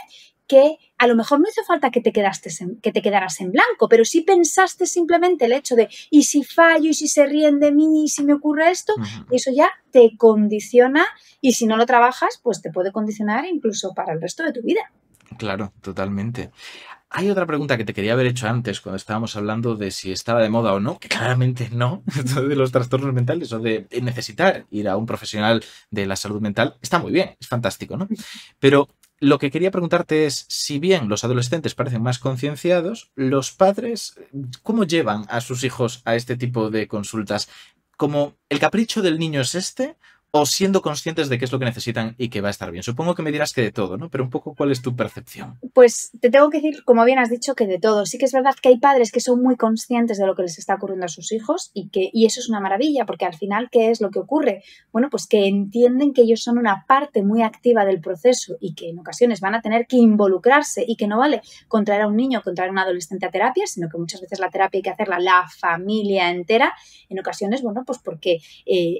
Speaker 3: que a lo mejor no hizo falta que te quedaras en blanco, pero sí pensaste simplemente el hecho de ¿y si fallo? ¿Y si se ríen de mí? ¿Y si me ocurre esto? Y eso ya te condiciona y si no lo trabajas, pues te puede condicionar incluso para el resto de tu vida.
Speaker 2: Claro, totalmente. Hay otra pregunta que te quería haber hecho antes cuando estábamos hablando de si estaba de moda o no, que claramente no, de los trastornos mentales o de necesitar ir a un profesional de la salud mental. Está muy bien, es fantástico, ¿no? Pero lo que quería preguntarte es, si bien los adolescentes parecen más concienciados, los padres, ¿cómo llevan a sus hijos a este tipo de consultas? ¿Como el capricho del niño es este? ¿O siendo conscientes de qué es lo que necesitan y que va a estar bien? Supongo que me dirás que de todo, ¿no? Pero un poco, ¿cuál es tu percepción?
Speaker 3: Pues te tengo que decir, como bien has dicho, que de todo. Sí que es verdad que hay padres que son muy conscientes de lo que les está ocurriendo a sus hijos y eso es una maravilla, porque al final, ¿qué es lo que ocurre? Bueno, pues que entienden que ellos son una parte muy activa del proceso y que en ocasiones van a tener que involucrarse y que no vale contraer a un niño o contraer a un adolescente a terapia, sino que muchas veces la terapia hay que hacerla la familia entera. En ocasiones, bueno, pues porque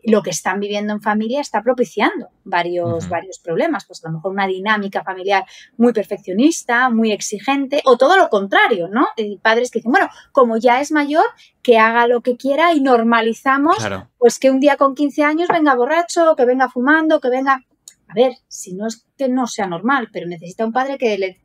Speaker 3: lo que están viviendo en familia está propiciando varios problemas. Pues a lo mejor una dinámica familiar muy perfeccionista, muy exigente, o todo lo contrario, ¿no? Padres que dicen, bueno, como ya es mayor, que haga lo que quiera y normalizamos, claro, pues que un día con 15 años venga borracho, que venga fumando, que venga... A ver, si no es que no sea normal, pero necesita un padre que le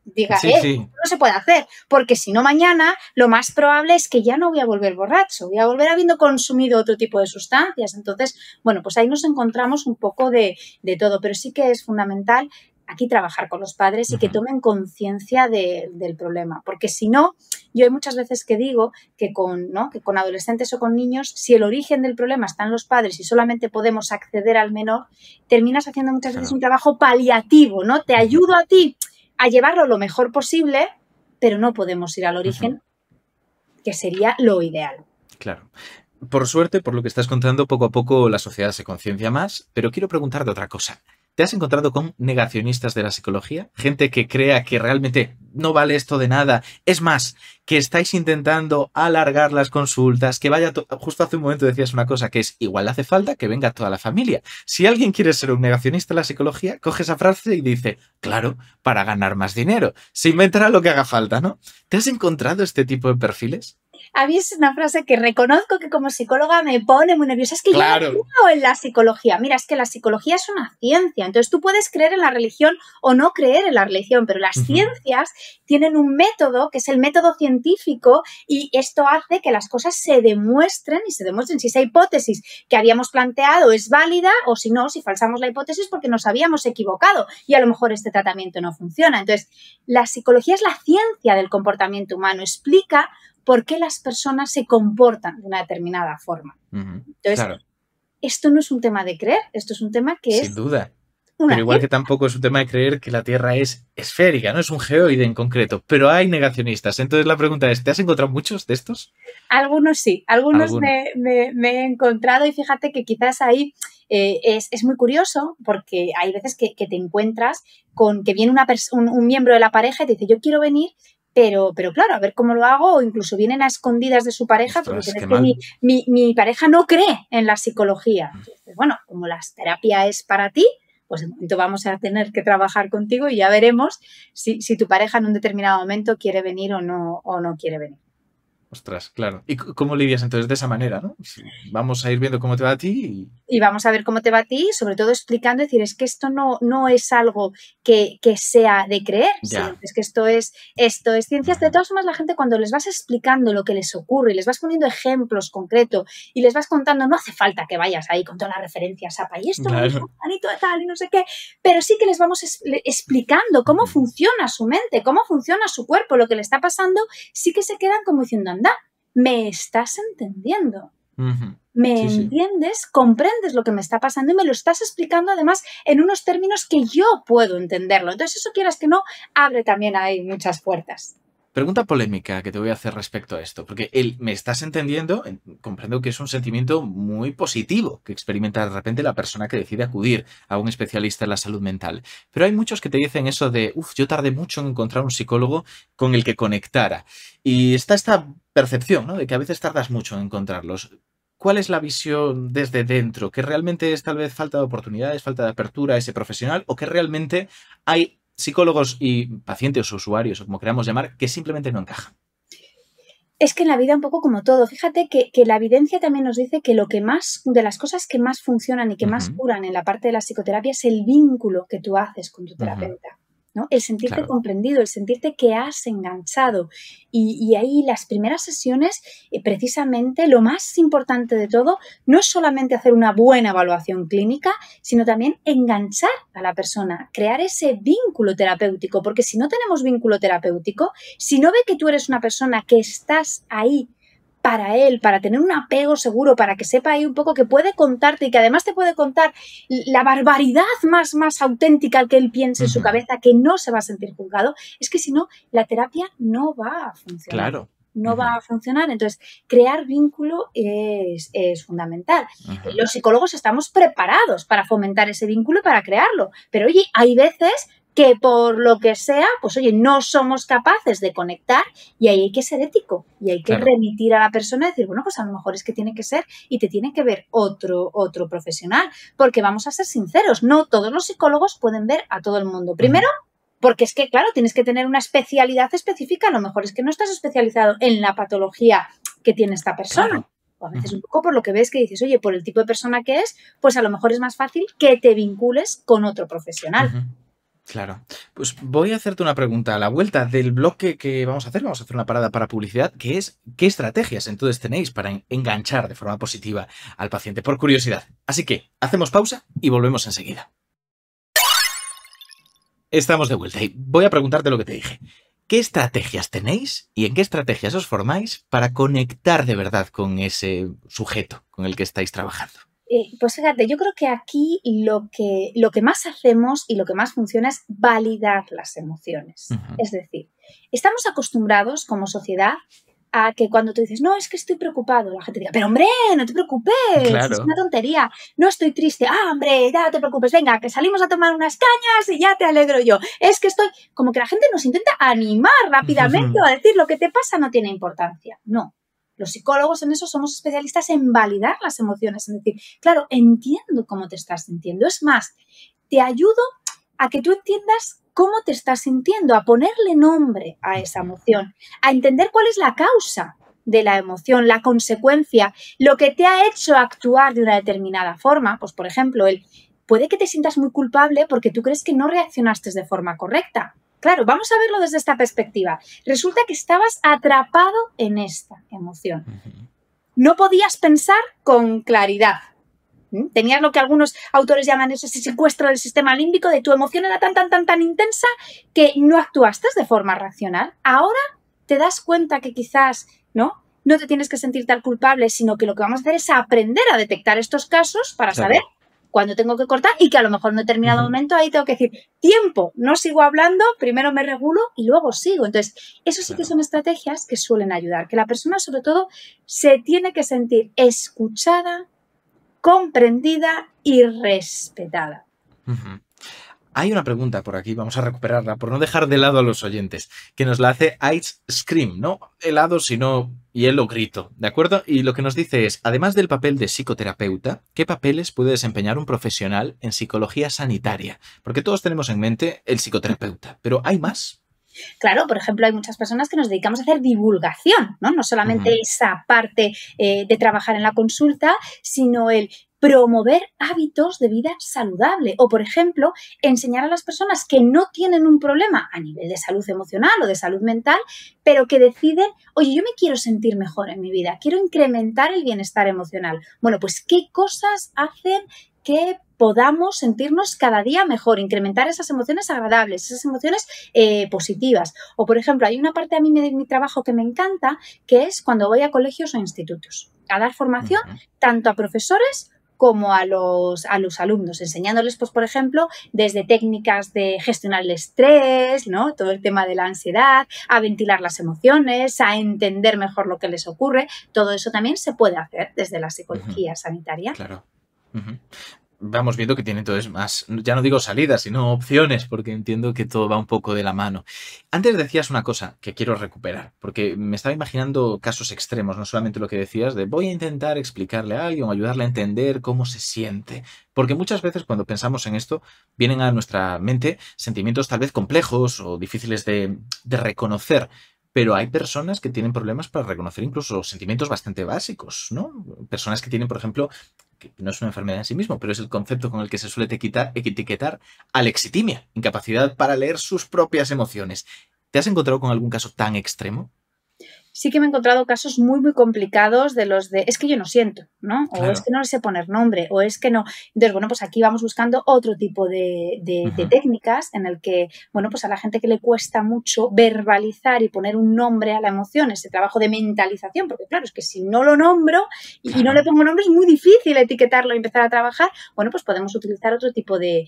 Speaker 3: diga, sí. No se puede hacer, porque si no mañana lo más probable es que ya no voy a volver borracho, voy a volver habiendo consumido otro tipo de sustancias. Entonces, bueno, pues ahí nos encontramos un poco de todo, pero sí que es fundamental aquí trabajar con los padres y que tomen conciencia del problema, porque si no, yo hay muchas veces que digo que con adolescentes o con niños, si el origen del problema está en los padres y solamente podemos acceder al menor, terminas haciendo muchas veces un trabajo paliativo, ¿no? Te ayudo a ti a llevarlo lo mejor posible, pero no podemos ir al origen, que sería lo ideal.
Speaker 2: Claro. Por suerte, por lo que estás contando, poco a poco la sociedad se conciencia más, pero quiero preguntarte otra cosa. ¿Te has encontrado con negacionistas de la psicología? Gente que crea que realmente no vale esto de nada. Es más, que estáis intentando alargar las consultas, que vaya... Justo hace un momento decías una cosa que es, igual hace falta que venga toda la familia. Si alguien quiere ser un negacionista de la psicología, coge esa frase y dice, claro, para ganar más dinero. Se inventará lo que haga falta, ¿no? ¿Te has encontrado este tipo de perfiles?
Speaker 3: A mí es una frase que reconozco que como psicóloga me pone muy nerviosa. Es que claro, yo no creo en la psicología. Mira, es que la psicología es una ciencia. Entonces tú puedes creer en la religión o no creer en la religión, pero las ciencias tienen un método que es el método científico y esto hace que las cosas se demuestren y se demuestren si esa hipótesis que habíamos planteado es válida o si no, si falsamos la hipótesis porque nos habíamos equivocado y a lo mejor este tratamiento no funciona. Entonces, la psicología es la ciencia del comportamiento humano. Explica por qué las personas se comportan de una determinada forma. Entonces, claro, esto no es un tema de creer, esto es un tema que es...
Speaker 2: Sin duda. Pero igual que tampoco es un tema de creer que la Tierra es esférica, no es un geoide en concreto, pero hay negacionistas. Entonces la pregunta es, ¿te has encontrado muchos de estos?
Speaker 3: Algunos sí, algunos me he encontrado y fíjate que quizás ahí es muy curioso porque hay veces que te encuentras con que viene un miembro de la pareja y te dice, yo quiero venir, pero claro, a ver cómo lo hago, o incluso vienen a escondidas de su pareja. Ostras, porque es que mi pareja no cree en la psicología. Entonces, bueno, como la terapia es para ti, pues de momento vamos a tener que trabajar contigo y ya veremos si tu pareja en un determinado momento quiere venir o no quiere venir.
Speaker 2: Ostras, claro. ¿Y cómo lidias entonces de esa manera, no? Vamos a ir viendo cómo te va a ti
Speaker 3: Y vamos a ver cómo te va a ti, sobre todo explicando, decir, es que esto no es algo que sea de creer, sino
Speaker 2: ya.
Speaker 3: es que esto es ciencias. De todas formas, la gente cuando les vas explicando lo que les ocurre, les vas poniendo ejemplos concretos y les vas contando, no hace falta que vayas ahí con todas las referencias, apa, y esto lo dijo
Speaker 2: Claro.
Speaker 3: Juanito de tal y no sé qué, pero sí que les vamos explicando cómo funciona su mente, cómo funciona su cuerpo, lo que le está pasando, sí que se quedan como diciendo, anda, me estás entendiendo. ¿Me
Speaker 2: Sí, sí.
Speaker 3: entiendes? ¿Comprendes lo que me está pasando? Y me lo estás explicando además en unos términos que yo puedo entenderlo. Entonces eso, quieras que no, abre también ahí muchas puertas.
Speaker 2: Pregunta polémica que te voy a hacer respecto a esto, porque el me estás entendiendo, comprendo que es un sentimiento muy positivo que experimenta de repente la persona que decide acudir a un especialista en la salud mental. Pero hay muchos que te dicen eso de, yo tardé mucho en encontrar un psicólogo con el que conectara. Y está esta percepción, ¿no? De que a veces tardas mucho en encontrarlos. ¿Cuál es la visión desde dentro? ¿Que realmente es tal vez falta de oportunidades, falta de apertura a ese profesional? ¿O que realmente hay psicólogos y pacientes o usuarios, o como queramos llamar, que simplemente no encajan?
Speaker 3: Es que en la vida un poco como todo, fíjate que la evidencia también nos dice que lo que más, de las cosas que más funcionan y que más curan en la parte de la psicoterapia es el vínculo que tú haces con tu terapeuta, ¿no? El sentirte
Speaker 2: Claro.
Speaker 3: comprendido, el sentirte que has enganchado. Y ahí las primeras sesiones, precisamente lo más importante de todo, no es solamente hacer una buena evaluación clínica, sino también enganchar a la persona, crear ese vínculo terapéutico, porque si no tenemos vínculo terapéutico, si no ve que tú eres una persona que estás ahí para él, para tener un apego seguro, para que sepa ahí un poco que puede contarte y que además te puede contar la barbaridad más auténtica que él piense en su cabeza, que no se va a sentir juzgado, es que si no, la terapia no va a funcionar.
Speaker 2: Claro.
Speaker 3: No va a funcionar. Entonces, crear vínculo es fundamental. Los psicólogos estamos preparados para fomentar ese vínculo y para crearlo. Pero, oye, hay veces que por lo que sea, pues oye, no somos capaces de conectar y ahí hay que ser ético y hay que remitir a la persona y decir, bueno, pues a lo mejor es que tiene que ser y te tiene que ver otro profesional, porque vamos a ser sinceros, no todos los psicólogos pueden ver a todo el mundo. Primero, porque es que, claro, tienes que tener una especialidad específica, a lo mejor es que no estás especializado en la patología que tiene esta persona.
Speaker 2: Claro.
Speaker 3: O a veces un poco por lo que ves que dices, oye, por el tipo de persona que es, pues a lo mejor es más fácil que te vincules con otro profesional.
Speaker 2: Claro. Pues voy a hacerte una pregunta a la vuelta del bloque que vamos a hacer. Vamos a hacer una parada para publicidad, que es ¿qué estrategias entonces tenéis para enganchar de forma positiva al paciente? Por curiosidad. Así que hacemos pausa y volvemos enseguida. Estamos de vuelta y voy a preguntarte lo que te dije. ¿Qué estrategias tenéis y en qué estrategias os formáis para conectar de verdad con ese sujeto con el que estáis trabajando?
Speaker 3: Pues fíjate, yo creo que aquí lo que más hacemos y lo que más funciona es validar las emociones. Es decir, estamos acostumbrados como sociedad a que cuando tú dices, no, es que estoy preocupado, la gente diga, pero hombre, no te preocupes,
Speaker 2: Claro.
Speaker 3: es una tontería, no estoy triste, hombre, ya no te preocupes, venga, que salimos a tomar unas cañas y ya te alegro yo. Es que estoy, como que la gente nos intenta animar rápidamente o a decir, lo que te pasa no tiene importancia. No. Los psicólogos en eso somos especialistas en validar las emociones, en decir, claro, entiendo cómo te estás sintiendo. Es más, te ayudo a que tú entiendas cómo te estás sintiendo, a ponerle nombre a esa emoción, a entender cuál es la causa de la emoción, la consecuencia, lo que te ha hecho actuar de una determinada forma. Pues, por ejemplo, puede que te sientas muy culpable porque tú crees que no reaccionaste de forma correcta. Claro, vamos a verlo desde esta perspectiva. Resulta que estabas atrapado en esta emoción. No podías pensar con claridad. Tenías lo que algunos autores llaman ese secuestro del sistema límbico, de tu emoción era tan intensa que no actuaste de forma racional. Ahora te das cuenta que quizás no te tienes que sentir tan culpable, sino que lo que vamos a hacer es aprender a detectar estos casos para saber cuándo tengo que cortar y que a lo mejor en determinado momento ahí tengo que decir, tiempo, no sigo hablando, primero me regulo y luego sigo. Entonces, eso sí que son estrategias que suelen ayudar, que la persona sobre todo se tiene que sentir escuchada, comprendida y respetada.
Speaker 2: Hay una pregunta por aquí, vamos a recuperarla, por no dejar de lado a los oyentes, que nos la hace Ice Scream, no helado, sino hielo grito, ¿de acuerdo? Y lo que nos dice es, además del papel de psicoterapeuta, ¿qué papeles puede desempeñar un profesional en psicología sanitaria? Porque todos tenemos en mente el psicoterapeuta, pero ¿hay más?
Speaker 3: Claro, por ejemplo, hay muchas personas que nos dedicamos a hacer divulgación, ¿no? No solamente esa parte de trabajar en la consulta, sino el promover hábitos de vida saludable o, por ejemplo, enseñar a las personas que no tienen un problema a nivel de salud emocional o de salud mental, pero que deciden, oye, yo me quiero sentir mejor en mi vida, quiero incrementar el bienestar emocional. Bueno, pues, ¿qué cosas hacen que podamos sentirnos cada día mejor, incrementar esas emociones agradables, esas emociones positivas? O, por ejemplo, hay una parte a mí de mi trabajo que me encanta, que es cuando voy a colegios o institutos a dar formación tanto a profesores como a los alumnos, enseñándoles, pues, por ejemplo, desde técnicas de gestionar el estrés, ¿no? Todo el tema de la ansiedad, a ventilar las emociones, a entender mejor lo que les ocurre. Todo eso también se puede hacer desde la psicología sanitaria.
Speaker 2: Claro. Vamos viendo que tiene entonces más, ya no digo salidas, sino opciones, porque entiendo que todo va un poco de la mano. Antes decías una cosa que quiero recuperar, porque me estaba imaginando casos extremos, no solamente lo que decías de voy a intentar explicarle a alguien o ayudarle a entender cómo se siente. Porque muchas veces cuando pensamos en esto, vienen a nuestra mente sentimientos tal vez complejos o difíciles de reconocer. Pero hay personas que tienen problemas para reconocer incluso sentimientos bastante básicos, ¿no? Personas que tienen, por ejemplo, que no es una enfermedad en sí mismo, pero es el concepto con el que se suele etiquetar alexitimia, incapacidad para leer sus propias emociones. ¿Te has encontrado con algún caso tan extremo?
Speaker 3: Sí que me he encontrado casos muy, muy complicados de los de, es que yo no siento, ¿no? O es que no le sé poner nombre, o es que no. Entonces, bueno, pues aquí vamos buscando otro tipo de técnicas en el que, bueno, pues a la gente que le cuesta mucho verbalizar y poner un nombre a la emoción, ese trabajo de mentalización, porque claro, es que si no lo nombro y no le pongo nombre es muy difícil etiquetarlo y empezar a trabajar. Bueno, pues podemos utilizar otro tipo de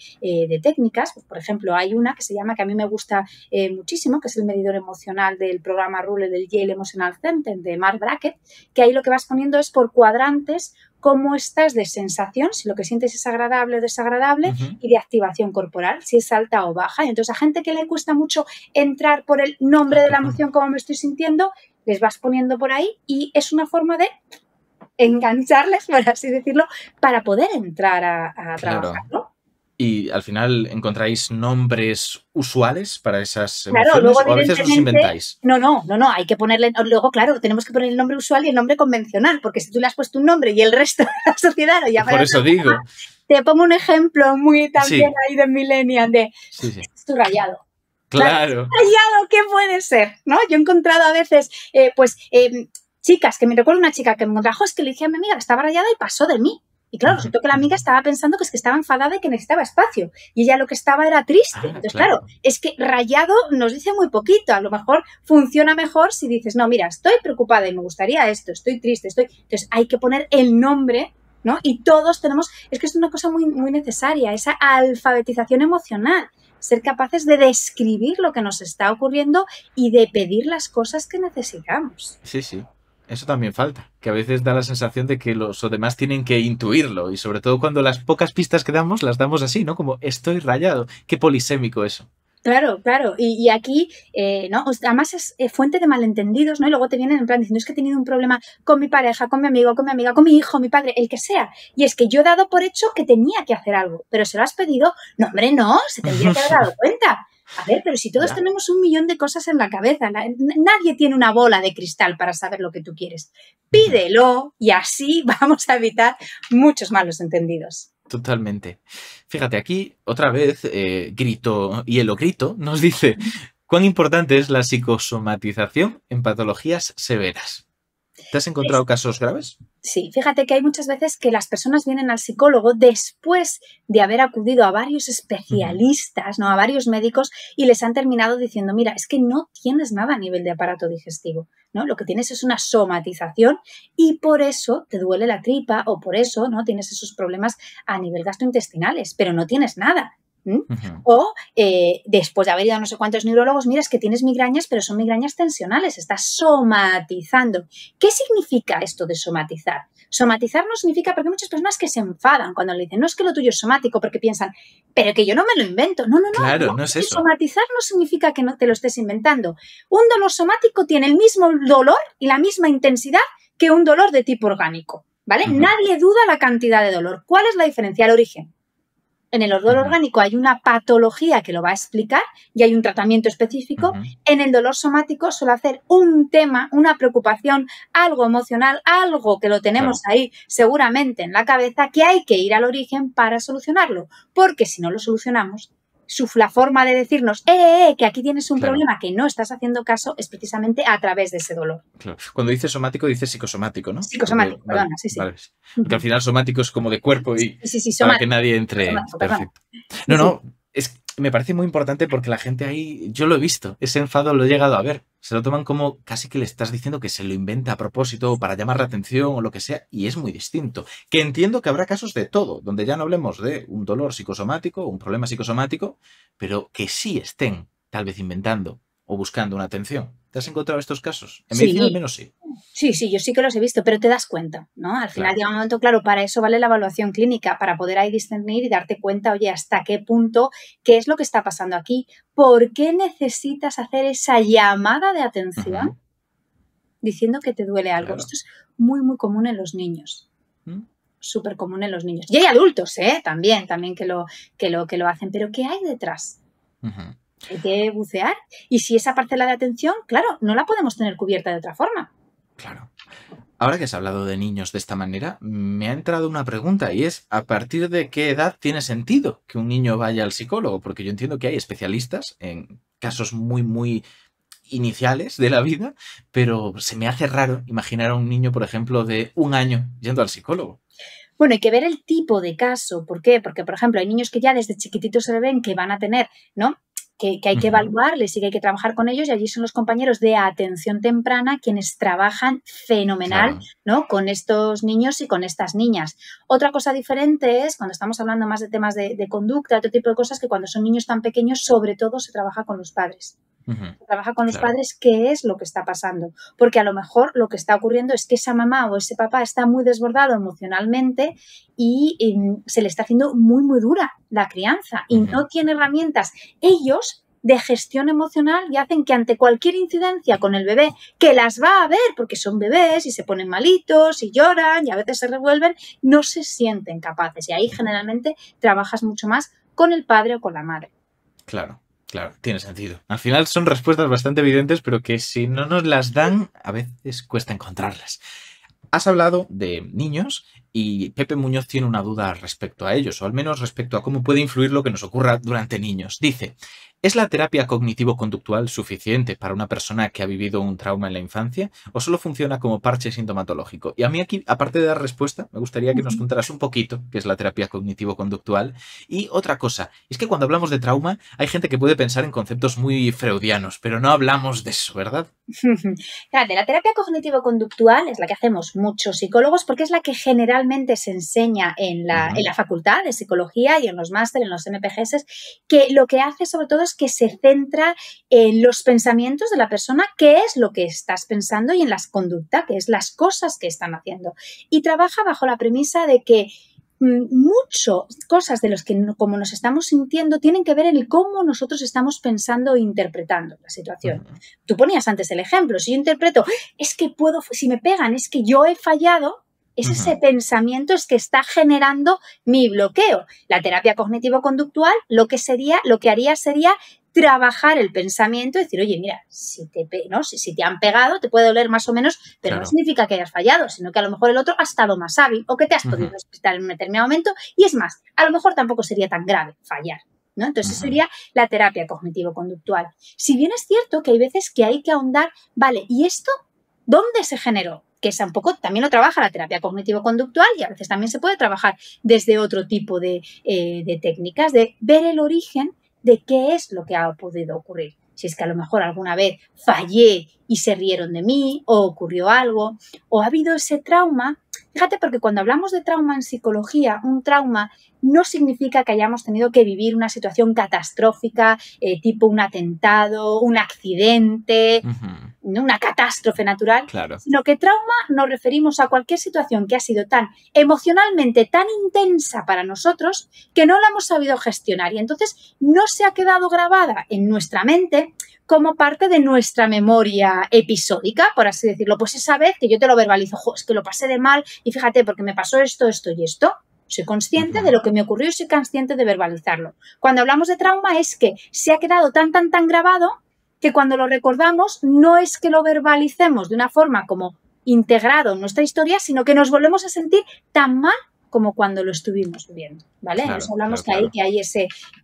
Speaker 3: técnicas. Pues, por ejemplo, hay una que se llama, que a mí me gusta muchísimo, que es el medidor emocional del programa RULE del Yale Emotional Center de Mark Brackett, que ahí lo que vas poniendo es por cuadrantes cómo estás de sensación, si lo que sientes es agradable o desagradable, y de activación corporal, si es alta o baja. Y entonces a gente que le cuesta mucho entrar por el nombre de la emoción, cómo me estoy sintiendo, les vas poniendo por ahí y es una forma de engancharles, por así decirlo, para poder entrar a trabajar, ¿no?
Speaker 2: Y al final encontráis nombres usuales para esas emociones,
Speaker 3: claro, luego,
Speaker 2: o a veces los inventáis.
Speaker 3: No, hay que ponerle, luego claro, tenemos que poner el nombre usual y el nombre convencional, porque si tú le has puesto un nombre y el resto de la sociedad lo llama.
Speaker 2: Por eso digo.
Speaker 3: Te pongo un ejemplo muy también ahí de millennial de estoy rayado.
Speaker 2: Claro.
Speaker 3: Rayado, ¿qué puede ser? ¿No? Yo he encontrado a veces, chicas, que me recuerdo una chica que me encontró, es que le dije a mi amiga que estaba rayada y pasó de mí. Y claro, resultó que la amiga estaba pensando que es que estaba enfadada y que necesitaba espacio. Y ella lo que estaba era triste. Entonces, claro, es que rayado nos dice muy poquito. A lo mejor funciona mejor si dices, no, mira, estoy preocupada y me gustaría esto, estoy triste, Entonces hay que poner el nombre, ¿no? Y todos tenemos, es que es una cosa muy, muy necesaria, esa alfabetización emocional. Ser capaces de describir lo que nos está ocurriendo y de pedir las cosas que necesitamos.
Speaker 2: Sí. Eso también falta, que a veces da la sensación de que los demás tienen que intuirlo y sobre todo cuando las pocas pistas que damos las damos así, ¿no? Como estoy rayado. Qué polisémico eso.
Speaker 3: Claro. Y aquí, ¿no? Además es fuente de malentendidos, ¿no? Y luego te vienen en plan diciendo, es que he tenido un problema con mi pareja, con mi amigo, con mi amiga, con mi hijo, mi padre, el que sea. Y es que yo he dado por hecho que tenía que hacer algo, pero se lo has pedido. No, hombre, no, se tendría que haber dado cuenta. A ver, pero si todos tenemos 1.000.000 de cosas en la cabeza, nadie tiene una bola de cristal para saber lo que tú quieres. Pídelo y así vamos a evitar muchos malos entendidos.
Speaker 2: Totalmente. Fíjate, aquí otra vez Hielo Grito nos dice cuán importante es la psicosomatización en patologías severas. ¿Te has encontrado casos graves?
Speaker 3: Sí, fíjate que hay muchas veces que las personas vienen al psicólogo después de haber acudido a varios especialistas, ¿no? A varios médicos, y les han terminado diciendo, mira, es que no tienes nada a nivel de aparato digestivo, ¿no? Lo que tienes es una somatización y por eso te duele la tripa o por eso, ¿no? Tienes esos problemas a nivel gastrointestinales, pero no tienes nada. O después de haber ido a no sé cuántos neurólogos, mira, es que tienes migrañas, pero son migrañas tensionales, estás somatizando. ¿Qué significa esto de somatizar? Somatizar no significa, porque hay muchas personas que se enfadan cuando le dicen, no es que lo tuyo es somático, porque piensan, pero que yo no me lo invento. No.
Speaker 2: Claro, no es eso.
Speaker 3: Somatizar no significa que no te lo estés inventando. Un dolor somático tiene el mismo dolor y la misma intensidad que un dolor de tipo orgánico, ¿vale? Nadie duda la cantidad de dolor. ¿Cuál es la diferencia? El origen. En el dolor orgánico hay una patología que lo va a explicar y hay un tratamiento específico. En el dolor somático suele hacer un tema, una preocupación, algo emocional, algo que lo tenemos ahí seguramente en la cabeza, que hay que ir al origen para solucionarlo. Porque si no lo solucionamos, la forma de decirnos, que aquí tienes un problema, que no estás haciendo caso, es precisamente a través de ese dolor.
Speaker 2: Claro. Cuando dices somático, dices psicosomático, ¿no?
Speaker 3: Psicosomático, perdona, sí.
Speaker 2: Vale. Porque al final somático es como de cuerpo y
Speaker 3: sí,
Speaker 2: para que nadie entre.
Speaker 3: Somático,
Speaker 2: perfecto. No, me parece muy importante porque la gente ahí, yo lo he visto, ese enfado lo he llegado a ver. Se lo toman como casi que le estás diciendo que se lo inventa a propósito o para llamar la atención o lo que sea, y es muy distinto. Que entiendo que habrá casos de todo, donde ya no hablemos de un dolor psicosomático, un problema psicosomático, pero que sí estén tal vez inventando o buscando una atención. ¿Te has encontrado estos casos? En medicina al menos sí.
Speaker 3: Sí, yo sí que los he visto, pero te das cuenta, ¿no? Al final llega un momento, claro, para eso vale la evaluación clínica, para poder ahí discernir y darte cuenta, oye, hasta qué punto, qué es lo que está pasando aquí, por qué necesitas hacer esa llamada de atención diciendo que te duele algo. Esto es muy, muy común en los niños. Súper común en los niños. Y hay adultos, también que lo hacen, pero ¿qué hay detrás? Hay que bucear. Y si esa parcela de atención, claro, no la podemos tener cubierta de otra forma.
Speaker 2: Claro. Ahora que has hablado de niños de esta manera, me ha entrado una pregunta y es, ¿a partir de qué edad tiene sentido que un niño vaya al psicólogo? Porque yo entiendo que hay especialistas en casos muy, muy iniciales de la vida, pero se me hace raro imaginar a un niño, por ejemplo, de 1 año yendo al psicólogo.
Speaker 3: Bueno, hay que ver el tipo de caso. ¿Por qué? Porque, por ejemplo, hay niños que ya desde chiquititos se ven que van a tener, ¿no? Que hay que evaluarles y que hay que trabajar con ellos, y allí son los compañeros de atención temprana quienes trabajan fenomenal, ¿no? Con estos niños y con estas niñas. Otra cosa diferente es cuando estamos hablando más de temas de conducta, otro tipo de cosas, que cuando son niños tan pequeños, sobre todo se trabaja con los padres. Se trabaja con los padres qué es lo que está pasando, porque a lo mejor lo que está ocurriendo es que esa mamá o ese papá está muy desbordado emocionalmente y se le está haciendo muy, muy dura la crianza y no tiene herramientas ellos de gestión emocional, y hacen que ante cualquier incidencia con el bebé, que las va a ver porque son bebés y se ponen malitos y lloran y a veces se revuelven, no se sienten capaces, y ahí generalmente trabajas mucho más con el padre o con la madre.
Speaker 2: Claro, tiene sentido. Al final son respuestas bastante evidentes, pero que si no nos las dan, a veces cuesta encontrarlas. Has hablado de niños y Pepe Muñoz tiene una duda respecto a ellos, o al menos respecto a cómo puede influir lo que nos ocurra durante niños. Dice, ¿es la terapia cognitivo-conductual suficiente para una persona que ha vivido un trauma en la infancia o solo funciona como parche sintomatológico? Y a mí aquí, aparte de dar respuesta, me gustaría que nos contaras un poquito qué es la terapia cognitivo-conductual. Y otra cosa, es que cuando hablamos de trauma hay gente que puede pensar en conceptos muy freudianos, pero no hablamos de eso, ¿verdad?
Speaker 3: Claro, de la terapia cognitivo-conductual es la que hacemos muchos psicólogos, porque es la que generalmente se enseña en la facultad de psicología y en los másteres, en los MPGs, que lo que hace sobre todo es que se centra en los pensamientos de la persona, qué es lo que estás pensando, y en las conductas, que es las cosas que están haciendo. Y trabaja bajo la premisa de que muchas cosas de los que como nos estamos sintiendo tienen que ver en el cómo nosotros estamos pensando e interpretando la situación. Tú ponías antes el ejemplo, si yo interpreto, es que si me pegan, es que yo he fallado, es ese pensamiento es que está generando mi bloqueo. La terapia cognitivo-conductual lo que haría sería trabajar el pensamiento y decir, oye, mira, si te han pegado, te puede doler más o menos, pero no significa que hayas fallado, sino que a lo mejor el otro ha estado más hábil o que te has podido despistar en un determinado momento, y es más, a lo mejor tampoco sería tan grave fallar, ¿no? Entonces sería la terapia cognitivo-conductual. Si bien es cierto que hay veces que hay que ahondar, vale, ¿y esto dónde se generó? Que es un poco, también lo trabaja la terapia cognitivo-conductual, y a veces también se puede trabajar desde otro tipo de técnicas, de ver el origen de qué es lo que ha podido ocurrir. Si es que a lo mejor alguna vez fallé y se rieron de mí, o ocurrió algo, o ha habido ese trauma. Fíjate, porque cuando hablamos de trauma en psicología, un trauma no significa que hayamos tenido que vivir una situación catastrófica, tipo un atentado, un accidente, ¿no? Una catástrofe natural, sino que trauma nos referimos a cualquier situación que ha sido tan emocionalmente tan intensa para nosotros que no la hemos sabido gestionar, y entonces no se ha quedado grabada en nuestra mente como parte de nuestra memoria episódica, por así decirlo. Pues esa vez que yo te lo verbalizo, es que lo pasé de mal y fíjate porque me pasó esto, esto y esto. Soy consciente de lo que me ocurrió y soy consciente de verbalizarlo. Cuando hablamos de trauma es que se ha quedado tan grabado que cuando lo recordamos no es que lo verbalicemos de una forma como integrado en nuestra historia, sino que nos volvemos a sentir tan mal como cuando lo estuvimos viviendo, ¿vale?
Speaker 2: Claro,
Speaker 3: Entonces hablamos
Speaker 2: claro.
Speaker 3: que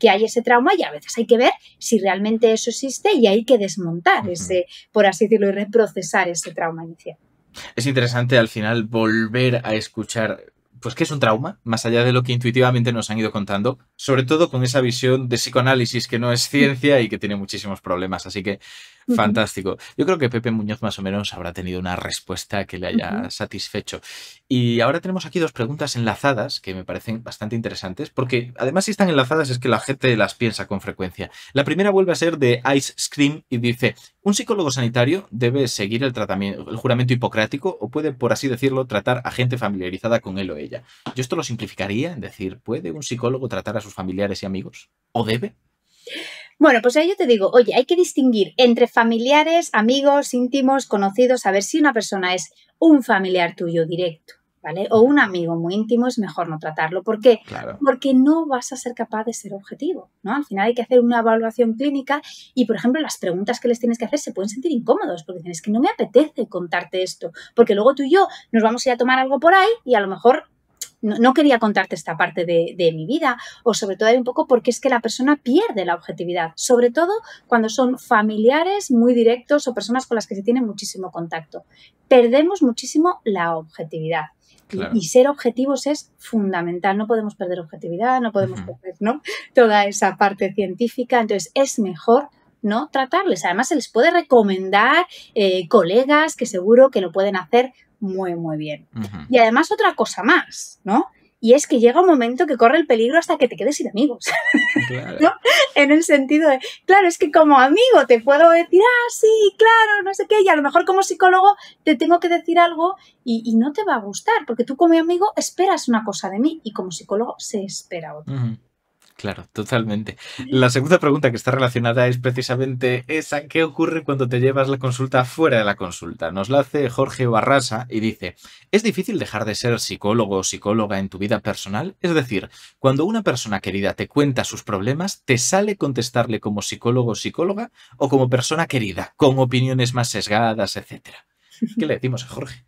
Speaker 3: hay ese trauma y a veces hay que ver si realmente eso existe y hay que desmontar ese, por así decirlo, y reprocesar ese trauma inicial.
Speaker 2: Es interesante al final volver a escuchar, pues, qué es un trauma, más allá de lo que intuitivamente nos han ido contando, sobre todo con esa visión de psicoanálisis que no es ciencia y que tiene muchísimos problemas. Así que, fantástico. Yo creo que Pepe Muñoz más o menos habrá tenido una respuesta que le haya satisfecho. Y ahora tenemos aquí 2 preguntas enlazadas que me parecen bastante interesantes, porque además si están enlazadas es que la gente las piensa con frecuencia. La primera vuelve a ser de Ice Scream y dice: ¿un psicólogo sanitario debe seguir el juramento hipocrático o puede, por así decirlo, tratar a gente familiarizada con él o ella? Yo esto lo simplificaría en decir, ¿puede un psicólogo tratar a sus familiares y amigos? ¿O debe?
Speaker 3: Bueno, pues ahí yo te digo, oye, hay que distinguir entre familiares, amigos, íntimos, conocidos, a ver si una persona es un familiar tuyo directo, ¿vale? O un amigo muy íntimo, es mejor no tratarlo. ¿Por qué?
Speaker 2: Claro.
Speaker 3: Porque no vas a ser capaz de ser objetivo, ¿no? Al final hay que hacer una evaluación clínica y, por ejemplo, las preguntas que les tienes que hacer se pueden sentir incómodos porque tienes que no me apetece contarte esto, porque luego tú y yo nos vamos a ir a tomar algo por ahí y a lo mejor no quería contarte esta parte de mi vida, o sobre todo hay un poco porque es que la persona pierde la objetividad, sobre todo cuando son familiares muy directos o personas con las que se tiene muchísimo contacto. Perdemos muchísimo la objetividad. Claro. Y ser objetivos es fundamental, no podemos perder objetividad, no podemos perder, ¿no?, toda esa parte científica, entonces es mejor no tratarles. Además se les puede recomendar colegas que seguro que lo pueden hacer muy, muy bien. Y además otra cosa más, ¿no? Y es que llega un momento que corre el peligro hasta que te quedes sin amigos. Claro. ¿No? En el sentido de, claro, es que como amigo te puedo decir, sí, claro, no sé qué, y a lo mejor como psicólogo te tengo que decir algo y no te va a gustar, porque tú como amigo esperas una cosa de mí y como psicólogo se espera otra.
Speaker 2: Claro, totalmente. La segunda pregunta que está relacionada es precisamente esa: ¿qué ocurre cuando te llevas la consulta fuera de la consulta? Nos la hace Jorge Barrasa y dice: ¿es difícil dejar de ser psicólogo o psicóloga en tu vida personal? Es decir, cuando una persona querida te cuenta sus problemas, ¿te sale contestarle como psicólogo o psicóloga o como persona querida, con opiniones más sesgadas, etcétera? ¿Qué le decimos a Jorge?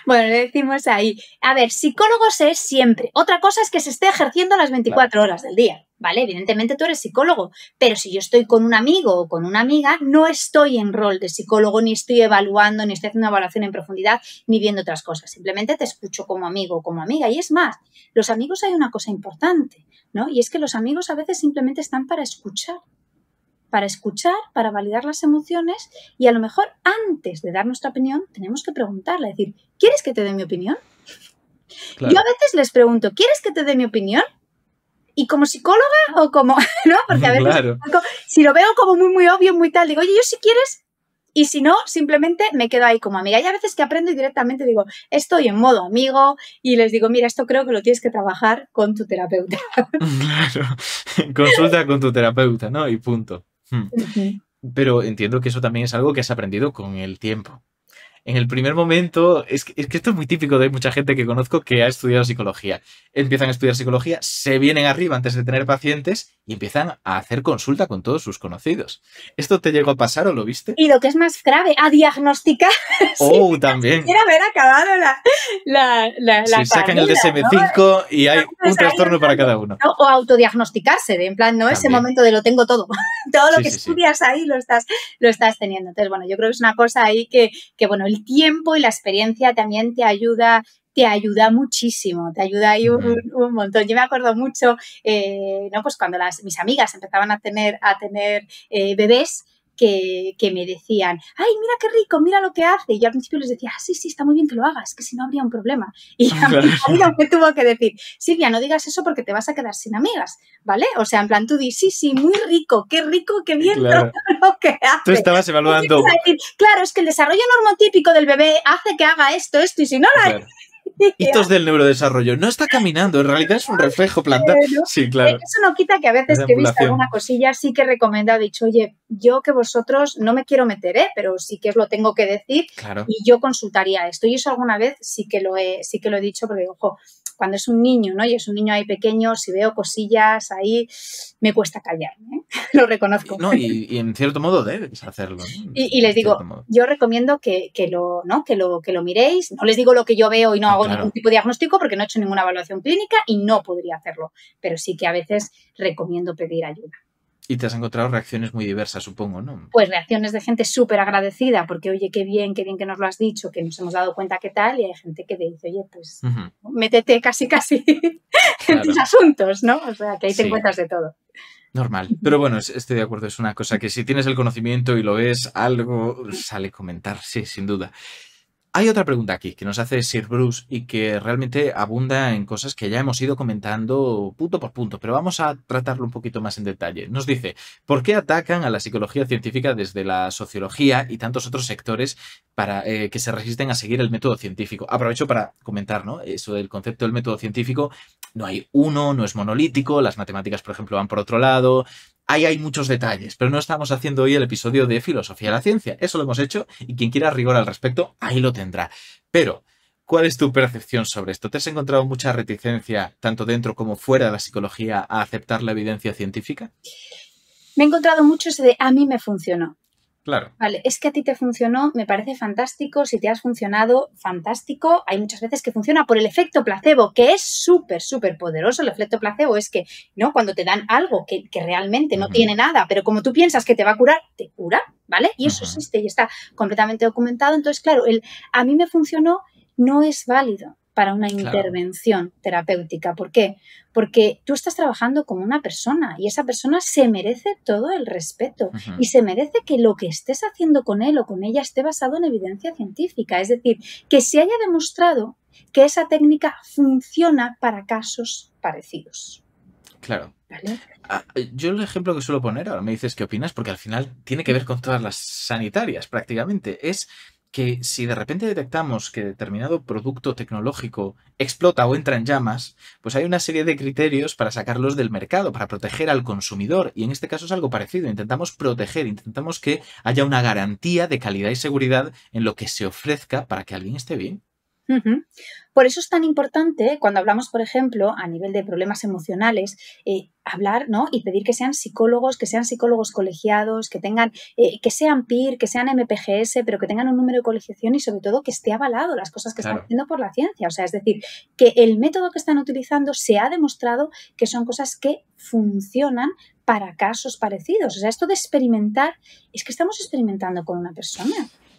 Speaker 3: Bueno, le decimos ahí, a ver, psicólogos es siempre. Otra cosa es que se esté ejerciendo las 24 horas del día, ¿vale? Evidentemente tú eres psicólogo, pero si yo estoy con un amigo o con una amiga, no estoy en rol de psicólogo, ni estoy evaluando, ni estoy haciendo una evaluación en profundidad, ni viendo otras cosas. Simplemente te escucho como amigo o como amiga. Y es más, los amigos hay una cosa importante, ¿no? Y es que los amigos a veces simplemente están para escuchar, para validar las emociones y a lo mejor antes de dar nuestra opinión tenemos que preguntarle, decir, ¿quieres que te dé mi opinión? Claro. Yo a veces les pregunto, ¿quieres que te dé mi opinión? Y como psicóloga o como, ¿no? Porque a veces claro, si lo veo como muy, muy obvio, muy tal, digo, oye, yo si quieres, y si no, simplemente me quedo ahí como amiga. Y a veces que aprendo y directamente digo, estoy en modo amigo y les digo, mira, esto creo que lo tienes que trabajar con tu terapeuta.
Speaker 2: Claro, consulta con tu terapeuta, ¿no? Y punto. Pero entiendo que eso también es algo que has aprendido con el tiempo. En el primer momento, es que esto es muy típico de mucha gente que conozco que ha estudiado psicología. Empiezan a estudiar psicología, se vienen arriba antes de tener pacientes y empiezan a hacer consulta con todos sus conocidos. ¿Esto te llegó a pasar o lo viste?
Speaker 3: Y lo que es más grave, a diagnosticar.
Speaker 2: Oh, también.
Speaker 3: Quiero haber acabado la
Speaker 2: sacan el DSM-5, ¿no? Y hay un trastorno para cada uno.
Speaker 3: ¿No? O autodiagnosticarse, en plan, ¿no? También. Ese momento de lo tengo todo. Todo lo que estudias ahí lo estás teniendo. Entonces, bueno, yo creo que es una cosa ahí que bueno, el tiempo y la experiencia también te ayuda muchísimo, te ayuda ahí un montón. Yo me acuerdo mucho, ¿no? Pues cuando mis amigas empezaban a tener bebés, que me decían, ay, mira qué rico, mira lo que hace. Y yo al principio les decía, sí, está muy bien que lo hagas, que si no habría un problema. Y a mí me tuvo que decir, Silvia, no digas eso porque te vas a quedar sin amigas, ¿vale? O sea, en plan, tú di, sí, muy rico, qué bien claro. Todo lo que hace.
Speaker 2: Tú estabas evaluando.
Speaker 3: Decir, claro, es que el desarrollo normotípico del bebé hace que haga esto, y si no lo hace...
Speaker 2: Hitos del neurodesarrollo. No está caminando, en realidad es un reflejo plantado. Sí, claro.
Speaker 3: Eso no quita que a veces que he visto alguna cosilla sí que recomiendo, he dicho, oye, yo que vosotros no me quiero meter, pero sí que os lo tengo que decir, claro. Y yo consultaría esto. Y eso alguna vez sí que lo he dicho, porque ojo, cuando es un niño, ¿no? Y es un niño ahí pequeño, si veo cosillas ahí, me cuesta callarme, ¿eh? Lo reconozco.
Speaker 2: No, y en cierto modo debes hacerlo, ¿no?
Speaker 3: Y les digo, yo recomiendo que lo miréis. No les digo lo que yo veo y no hago ningún tipo de diagnóstico porque no he hecho ninguna evaluación clínica y no podría hacerlo. Pero sí que a veces recomiendo pedir ayuda.
Speaker 2: Y te has encontrado reacciones muy diversas, supongo, ¿no?
Speaker 3: Pues reacciones de gente súper agradecida porque, oye, qué bien que nos lo has dicho, que nos hemos dado cuenta qué tal, y hay gente que te dice, oye, pues métete casi en tus asuntos, ¿no? O sea, que ahí te encuentras de todo.
Speaker 2: Normal. Pero bueno, estoy de acuerdo, es una cosa que si tienes el conocimiento y lo ves, algo sale comentar, sí, sin duda. Hay otra pregunta aquí que nos hace Sir Bruce y que realmente abunda en cosas que ya hemos ido comentando punto por punto, pero vamos a tratarlo un poquito más en detalle. Nos dice, ¿por qué atacan a la psicología científica desde la sociología y tantos otros sectores para que se resisten a seguir el método científico? Aprovecho para comentar, ¿no? Eso del concepto del método científico. No hay uno, no es monolítico, las matemáticas, por ejemplo, van por otro lado. Ahí hay muchos detalles, pero no estamos haciendo hoy el episodio de filosofía de la ciencia. Eso lo hemos hecho y quien quiera rigor al respecto, ahí lo tendrá. Pero, ¿cuál es tu percepción sobre esto? ¿Te has encontrado mucha reticencia, tanto dentro como fuera de la psicología, a aceptar la evidencia científica?
Speaker 3: Me he encontrado mucho ese de a mí me funcionó.
Speaker 2: Claro.
Speaker 3: Vale, es que a ti te funcionó, me parece fantástico, si te has funcionado, fantástico. Hay muchas veces que funciona por el efecto placebo, que es súper, súper poderoso. El efecto placebo es que, ¿no? Cuando te dan algo que realmente no tiene nada, pero como tú piensas que te va a curar, te cura, ¿vale? Y eso existe y está completamente documentado. Entonces, claro, el a mí me funcionó no es válido para una intervención terapéutica. ¿Por qué? Porque tú estás trabajando como una persona y esa persona se merece todo el respeto y se merece que lo que estés haciendo con él o con ella esté basado en evidencia científica. Es decir, que se haya demostrado que esa técnica funciona para casos parecidos.
Speaker 2: Claro.
Speaker 3: ¿Vale?
Speaker 2: Yo el ejemplo que suelo poner, ahora me dices qué opinas, porque al final tiene que ver con todas las sanitarias prácticamente, es que si de repente detectamos que determinado producto tecnológico explota o entra en llamas, pues hay una serie de criterios para sacarlos del mercado, para proteger al consumidor. Y en este caso es algo parecido. Intentamos proteger, intentamos que haya una garantía de calidad y seguridad en lo que se ofrezca para que alguien esté bien.
Speaker 3: Por eso es tan importante cuando hablamos, por ejemplo, a nivel de problemas emocionales, hablar, ¿no? Y pedir que sean psicólogos colegiados, que tengan, que sean PIR, que sean MPGS, pero que tengan un número de colegiación y sobre todo que esté avalado las cosas que están haciendo por la ciencia. O sea, es decir, que el método que están utilizando se ha demostrado que son cosas que funcionan para casos parecidos. O sea, esto de experimentar, es que estamos experimentando con una persona.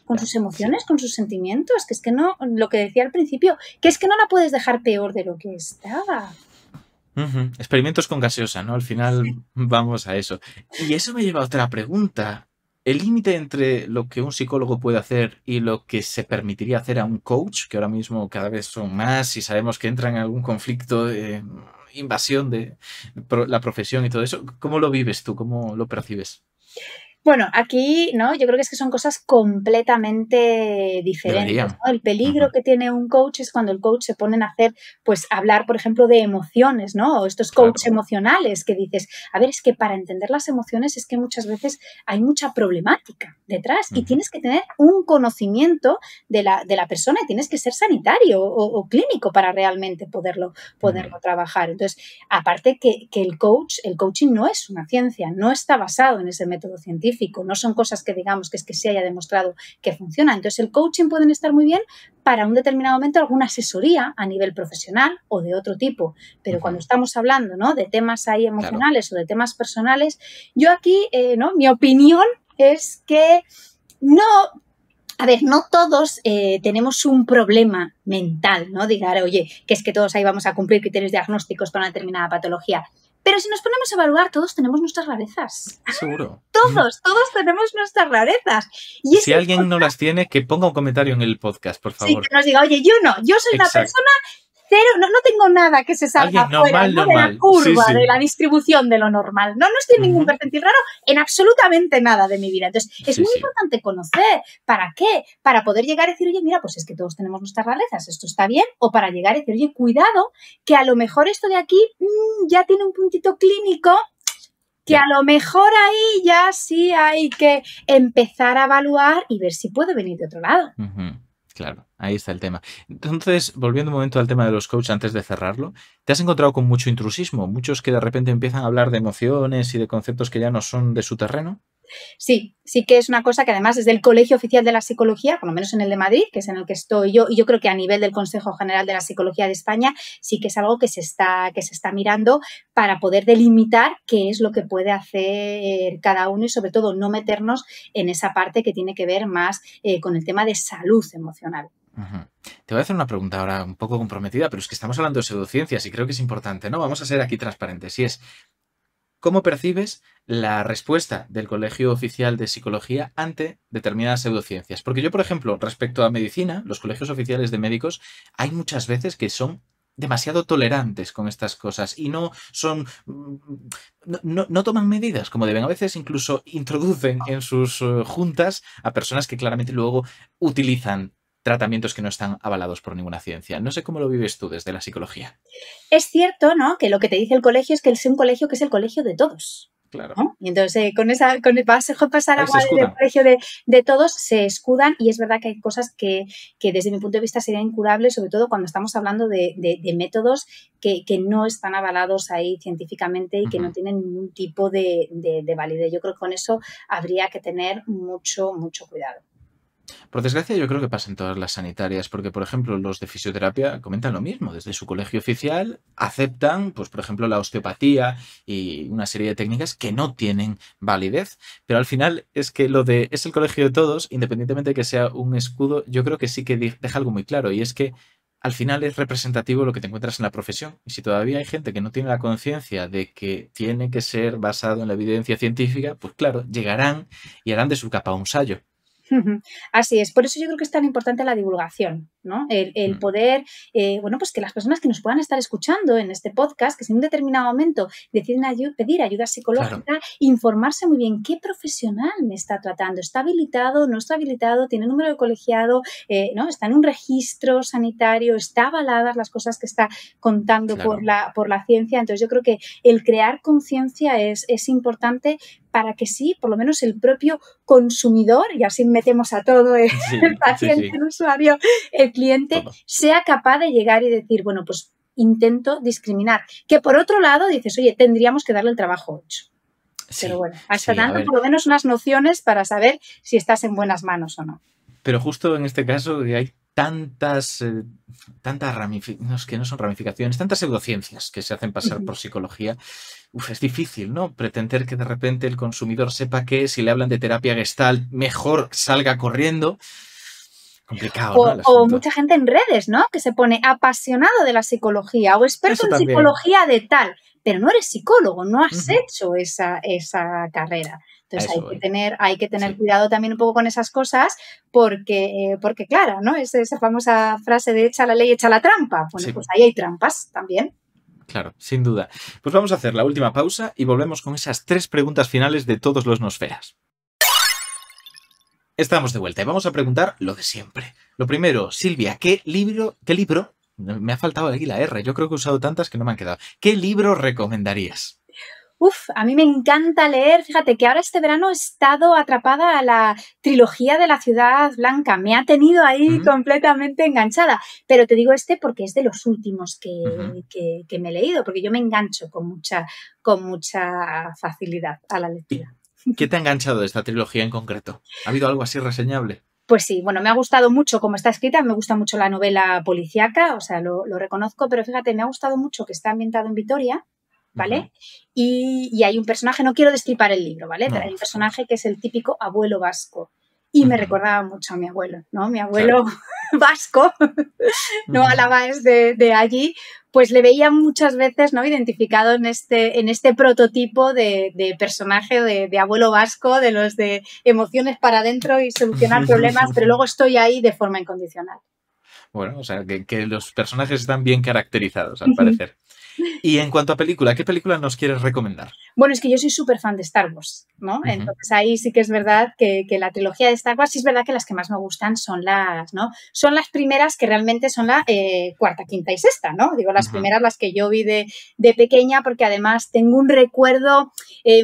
Speaker 3: Con sus emociones, con sus sentimientos, que es que no, lo que decía al principio, que es que no la puedes dejar peor de lo que estaba.
Speaker 2: Experimentos con gaseosa, ¿no? Al final vamos a eso. Y eso me lleva a otra pregunta. ¿El límite entre lo que un psicólogo puede hacer y lo que se permitiría hacer a un coach, que ahora mismo cada vez son más y sabemos que entran en algún conflicto de invasión de la profesión y todo eso, ¿cómo lo vives tú? ¿Cómo lo percibes?
Speaker 3: Bueno, aquí, ¿no? Yo creo que son cosas completamente diferentes, ¿no? El peligro que tiene un coach es cuando el coach se pone a hacer, pues, hablar, por ejemplo, de emociones, ¿no? O estos coaches emocionales que dices, a ver, es que para entender las emociones es que muchas veces hay mucha problemática detrás y tienes que tener un conocimiento de la persona y tienes que ser sanitario o clínico para realmente poderlo trabajar. Entonces, aparte que el coaching no es una ciencia, no está basado en ese método científico. No son cosas que digamos que es que se haya demostrado que funciona. Entonces, el coaching puede estar muy bien para un determinado momento, alguna asesoría a nivel profesional o de otro tipo. Pero cuando estamos hablando, ¿no? de temas ahí emocionales o de temas personales, yo aquí, ¿no? Mi opinión es que no... A ver, no todos tenemos un problema mental, ¿no? Diga, oye, que es que todos ahí vamos a cumplir criterios diagnósticos para una determinada patología. Pero si nos ponemos a evaluar, todos tenemos nuestras rarezas.
Speaker 2: Seguro.
Speaker 3: Todos tenemos nuestras rarezas. Y
Speaker 2: si alguien no las tiene, que ponga un comentario en el podcast, por favor.
Speaker 3: Sí, que nos diga, oye, yo soy una persona cero, no tengo nada que se salga fuera de la curva, de la distribución de lo normal. No estoy en ningún percentil raro en absolutamente nada de mi vida. Entonces, es muy importante conocer. ¿Para qué? Para poder llegar a decir, oye, mira, pues es que todos tenemos nuestras rarezas, esto está bien. O para llegar a decir, oye, cuidado, que a lo mejor esto de aquí ya tiene un puntito clínico, que a lo mejor ahí ya sí hay que empezar a evaluar y ver si puede venir de otro lado.
Speaker 2: Claro. Ahí está el tema. Entonces, volviendo un momento al tema de los coaches antes de cerrarlo, ¿te has encontrado con mucho intrusismo? Muchos que de repente empiezan a hablar de emociones y de conceptos que ya no son de su terreno.
Speaker 3: Sí, sí que es una cosa que además desde el Colegio Oficial de la Psicología, por lo menos en el de Madrid, que es en el que estoy yo, y yo creo que a nivel del Consejo General de la Psicología de España, sí que es algo que se está mirando para poder delimitar qué es lo que puede hacer cada uno y sobre todo no meternos en esa parte que tiene que ver más con el tema de salud emocional.
Speaker 2: Ujú. Te voy a hacer una pregunta ahora un poco comprometida, pero es que estamos hablando de pseudociencias y creo que es importante, ¿no? Vamos a ser aquí transparentes. Y es, ¿cómo percibes la respuesta del Colegio Oficial de Psicología ante determinadas pseudociencias? Porque yo, por ejemplo, respecto a medicina, los colegios oficiales de médicos, hay muchas veces que son demasiado tolerantes con estas cosas y no son no toman medidas como deben. A veces incluso introducen en sus juntas a personas que claramente luego utilizan tratamientos que no están avalados por ninguna ciencia. No sé cómo lo vives tú desde la psicología.
Speaker 3: Es cierto, ¿no?, que lo que te dice el colegio es que es un colegio que es el colegio de todos.
Speaker 2: Claro.
Speaker 3: ¿No? Y entonces con pasar agua del colegio de todos se escudan y es verdad que hay cosas que desde mi punto de vista serían incurables, sobre todo cuando estamos hablando de métodos que no están avalados ahí científicamente y que no tienen ningún tipo de validez. Yo creo que con eso habría que tener mucho cuidado.
Speaker 2: Por desgracia, yo creo que pasa en todas las sanitarias, porque, por ejemplo, los de fisioterapia comentan lo mismo. Desde su colegio oficial aceptan, pues, por ejemplo, la osteopatía y una serie de técnicas que no tienen validez. Pero al final es que es el colegio de todos, independientemente de que sea un escudo, yo creo que sí que deja algo muy claro, y es que al final es representativo lo que te encuentras en la profesión. Y si todavía hay gente que no tiene la conciencia de que tiene que ser basado en la evidencia científica, pues claro, llegarán y harán de su capa un sayo.
Speaker 3: Así es, por eso yo creo que es tan importante la divulgación, ¿no? El poder, bueno, pues que las personas que nos puedan estar escuchando en este podcast, que si en un determinado momento deciden pedir ayuda psicológica, claro, informarse muy bien qué profesional me está tratando, está habilitado, no está habilitado, tiene número de colegiado, ¿no? Está en un registro sanitario, está avaladas las cosas que está contando, claro, por la ciencia. Entonces yo creo que el crear conciencia es importante para que sí, por lo menos el propio consumidor, y así metemos a todo el paciente, el usuario, el cliente, sea capaz de llegar y decir, bueno, pues intento discriminar. Que por otro lado dices, oye, tendríamos que darle el trabajo hecho. Sí, pero bueno, hasta tanto por lo menos unas nociones para saber si estás en buenas manos o no.
Speaker 2: Pero justo en este caso hay tantas ramificaciones, que no son ramificaciones, tantas pseudociencias que se hacen pasar por psicología. Es difícil, ¿no? Pretender que de repente el consumidor sepa que si le hablan de terapia Gestalt, mejor salga corriendo. Complicado, ¿no?
Speaker 3: O mucha gente en redes, ¿no? Que se pone apasionado de la psicología o experto en psicología de tal, pero no eres psicólogo, no has hecho esa carrera. Entonces hay que tener cuidado también un poco con esas cosas porque claro, ¿no? Es esa famosa frase de echa la ley, echa la trampa. Bueno, pues ahí hay trampas también.
Speaker 2: Claro, sin duda. Pues vamos a hacer la última pausa y volvemos con esas 3 preguntas finales de todos los Nosferas. Estamos de vuelta y vamos a preguntar lo de siempre. Lo primero, Silvia, ¿qué libro? Me ha faltado aquí la R, yo creo que he usado tantas que no me han quedado. ¿Qué libro recomendarías?
Speaker 3: A mí me encanta leer. Fíjate que ahora este verano he estado atrapada a la trilogía de la Ciudad Blanca. Me ha tenido ahí completamente enganchada. Pero te digo porque es de los últimos que me he leído, porque yo me engancho con mucha facilidad a la lectura.
Speaker 2: ¿Qué te ha enganchado de esta trilogía en concreto? ¿Ha habido algo así reseñable?
Speaker 3: Pues sí, bueno, me ha gustado mucho cómo está escrita, me gusta mucho la novela policíaca, o sea, lo reconozco, pero fíjate, me ha gustado mucho que está ambientado en Vitoria, ¿vale? Y hay un personaje, no quiero destripar el libro, ¿vale? Pero hay un personaje que es el típico abuelo vasco. Y me recordaba mucho a mi abuelo, ¿no? Mi abuelo vasco, no Álava es de allí, pues le veía muchas veces, ¿no? Identificado en este prototipo de personaje de abuelo vasco, de los de emociones para adentro y solucionar problemas, pero luego estoy ahí de forma incondicional.
Speaker 2: Bueno, o sea, que los personajes están bien caracterizados, al parecer. Y en cuanto a película, ¿qué película nos quieres recomendar?
Speaker 3: Bueno, es que yo soy súper fan de Star Wars, ¿no? Entonces ahí sí que es verdad que la trilogía de Star Wars, sí es verdad que las que más me gustan son ¿no? Son las primeras que realmente son la cuarta, quinta y sexta, ¿no? Digo, las primeras, las que yo vi de pequeña, porque además tengo un recuerdo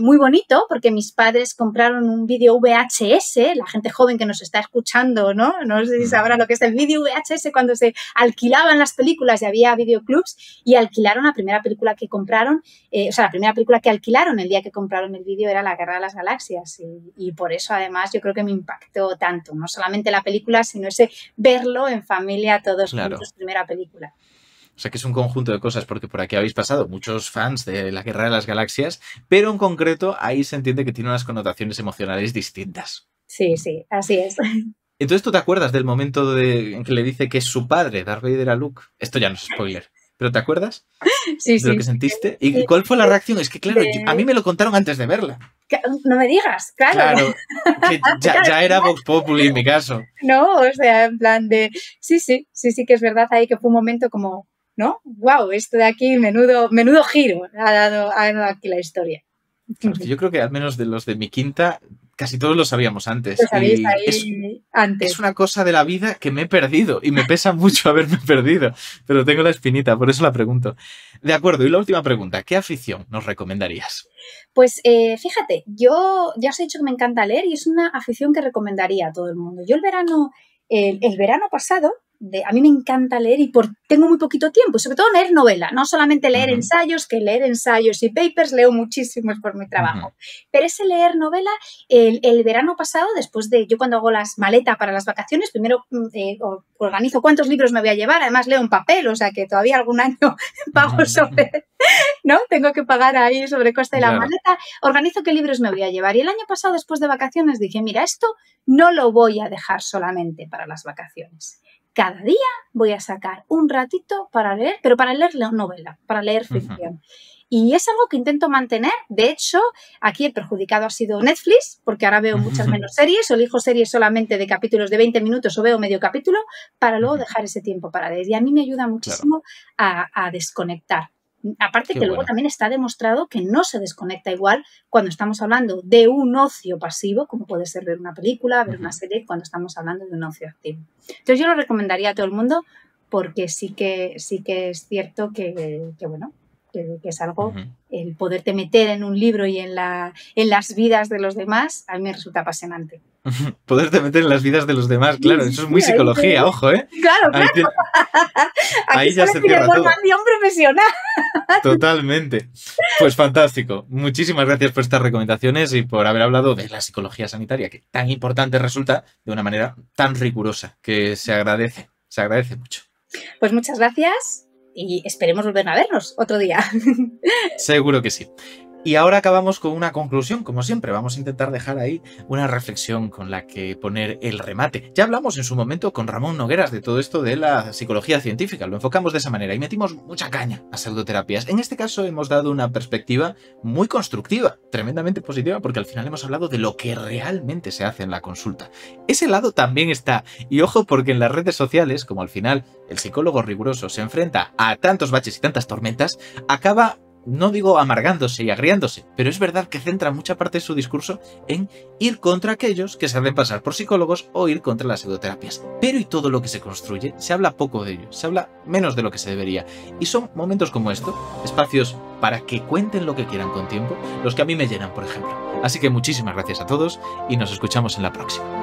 Speaker 3: muy bonito, porque mis padres compraron un vídeo VHS, la gente joven que nos está escuchando, ¿no? No sé si sabrá lo que es el vídeo VHS, cuando se alquilaban las películas y había videoclubs, y alquilaron la primera película que compraron, la primera película que alquilaron el día que compraron el vídeo era La Guerra de las Galaxias, y por eso además yo creo que me impactó tanto, no solamente la película, sino ese verlo en familia todos juntos, primera película.
Speaker 2: O sea que es un conjunto de cosas, porque por aquí habéis pasado muchos fans de La Guerra de las Galaxias, pero en concreto ahí se entiende que tiene unas connotaciones emocionales distintas.
Speaker 3: Sí, sí, así es.
Speaker 2: Entonces, ¿tú te acuerdas del momento en que le dice que es su padre, Darth Vader, a Luke? Esto ya no es spoiler, ¿pero te acuerdas?
Speaker 3: Sí,
Speaker 2: ¿De lo que sentiste? ¿Y cuál fue la reacción? Es que, claro, a mí me lo contaron antes de verla.
Speaker 3: No me digas, claro.
Speaker 2: Que ya era Vox Populi en mi caso.
Speaker 3: No, o sea, en plan de... Sí, que es verdad ahí que fue un momento como... ¿No? ¡Wow! Esto de aquí, menudo giro ha dado aquí la historia.
Speaker 2: Claro, yo creo que al menos de los de mi quinta, casi todos lo sabíamos antes.
Speaker 3: Lo sabéis ahí antes.
Speaker 2: Es una cosa de la vida que me he perdido y me pesa mucho haberme perdido, pero tengo la espinita, por eso la pregunto. De acuerdo, y la última pregunta, ¿qué afición nos recomendarías?
Speaker 3: Pues fíjate, yo ya os he dicho que me encanta leer y es una afición que recomendaría a todo el mundo. Yo el verano pasado, a mí me encanta leer y tengo muy poquito tiempo, y sobre todo leer novela, no solamente leer ensayos, que leer ensayos y papers leo muchísimos por mi trabajo, pero ese leer novela, el verano pasado, después de, yo cuando hago las maletas para las vacaciones, primero organizo cuántos libros me voy a llevar, además leo en papel, o sea que todavía algún año pago sobre, ¿no? Tengo que pagar ahí sobre coste de la maleta, organizo qué libros me voy a llevar y el año pasado, después de vacaciones, dije, mira, esto no lo voy a dejar solamente para las vacaciones. Cada día voy a sacar un ratito para leer, pero para leer novela, para leer ficción. Y es algo que intento mantener. De hecho, aquí el perjudicado ha sido Netflix, porque ahora veo muchas menos series, o elijo series solamente de capítulos de 20 minutos o veo medio capítulo, para luego dejar ese tiempo para leer. Y a mí me ayuda muchísimo a desconectar. Aparte que luego también está demostrado que no se desconecta igual cuando estamos hablando de un ocio pasivo, como puede ser ver una película, ver una serie, cuando estamos hablando de un ocio activo. Entonces yo lo recomendaría a todo el mundo porque sí que es cierto que es algo, el poderte meter en un libro y en las vidas de los demás, a mí me resulta apasionante.
Speaker 2: Poderte meter en las vidas de los demás, claro, eso es muy psicología, ojo, ¿eh?
Speaker 3: Claro.
Speaker 2: Ahí ya se cierra todo.
Speaker 3: Formación profesional.
Speaker 2: Totalmente. Pues fantástico. Muchísimas gracias por estas recomendaciones y por haber hablado de la psicología sanitaria, que tan importante resulta de una manera tan rigurosa, que se agradece mucho.
Speaker 3: Pues muchas gracias y esperemos volver a vernos otro día.
Speaker 2: Seguro que sí. Y ahora acabamos con una conclusión, como siempre. Vamos a intentar dejar ahí una reflexión con la que poner el remate. Ya hablamos en su momento con Ramón Nogueras de todo esto de la psicología científica. Lo enfocamos de esa manera y metimos mucha caña a pseudoterapias. En este caso hemos dado una perspectiva muy constructiva, tremendamente positiva, porque al final hemos hablado de lo que realmente se hace en la consulta. Ese lado también está. Y ojo, porque en las redes sociales, como al final el psicólogo riguroso se enfrenta a tantos baches y tantas tormentas, acaba... no digo amargándose y agriándose, pero es verdad que centra mucha parte de su discurso en ir contra aquellos que se hacen pasar por psicólogos o ir contra las pseudoterapias. Pero y todo lo que se construye, se habla poco de ello, se habla menos de lo que se debería. Y son momentos como estos, espacios para que cuenten lo que quieran con tiempo, los que a mí me llenan, por ejemplo. Así que muchísimas gracias a todos y nos escuchamos en la próxima.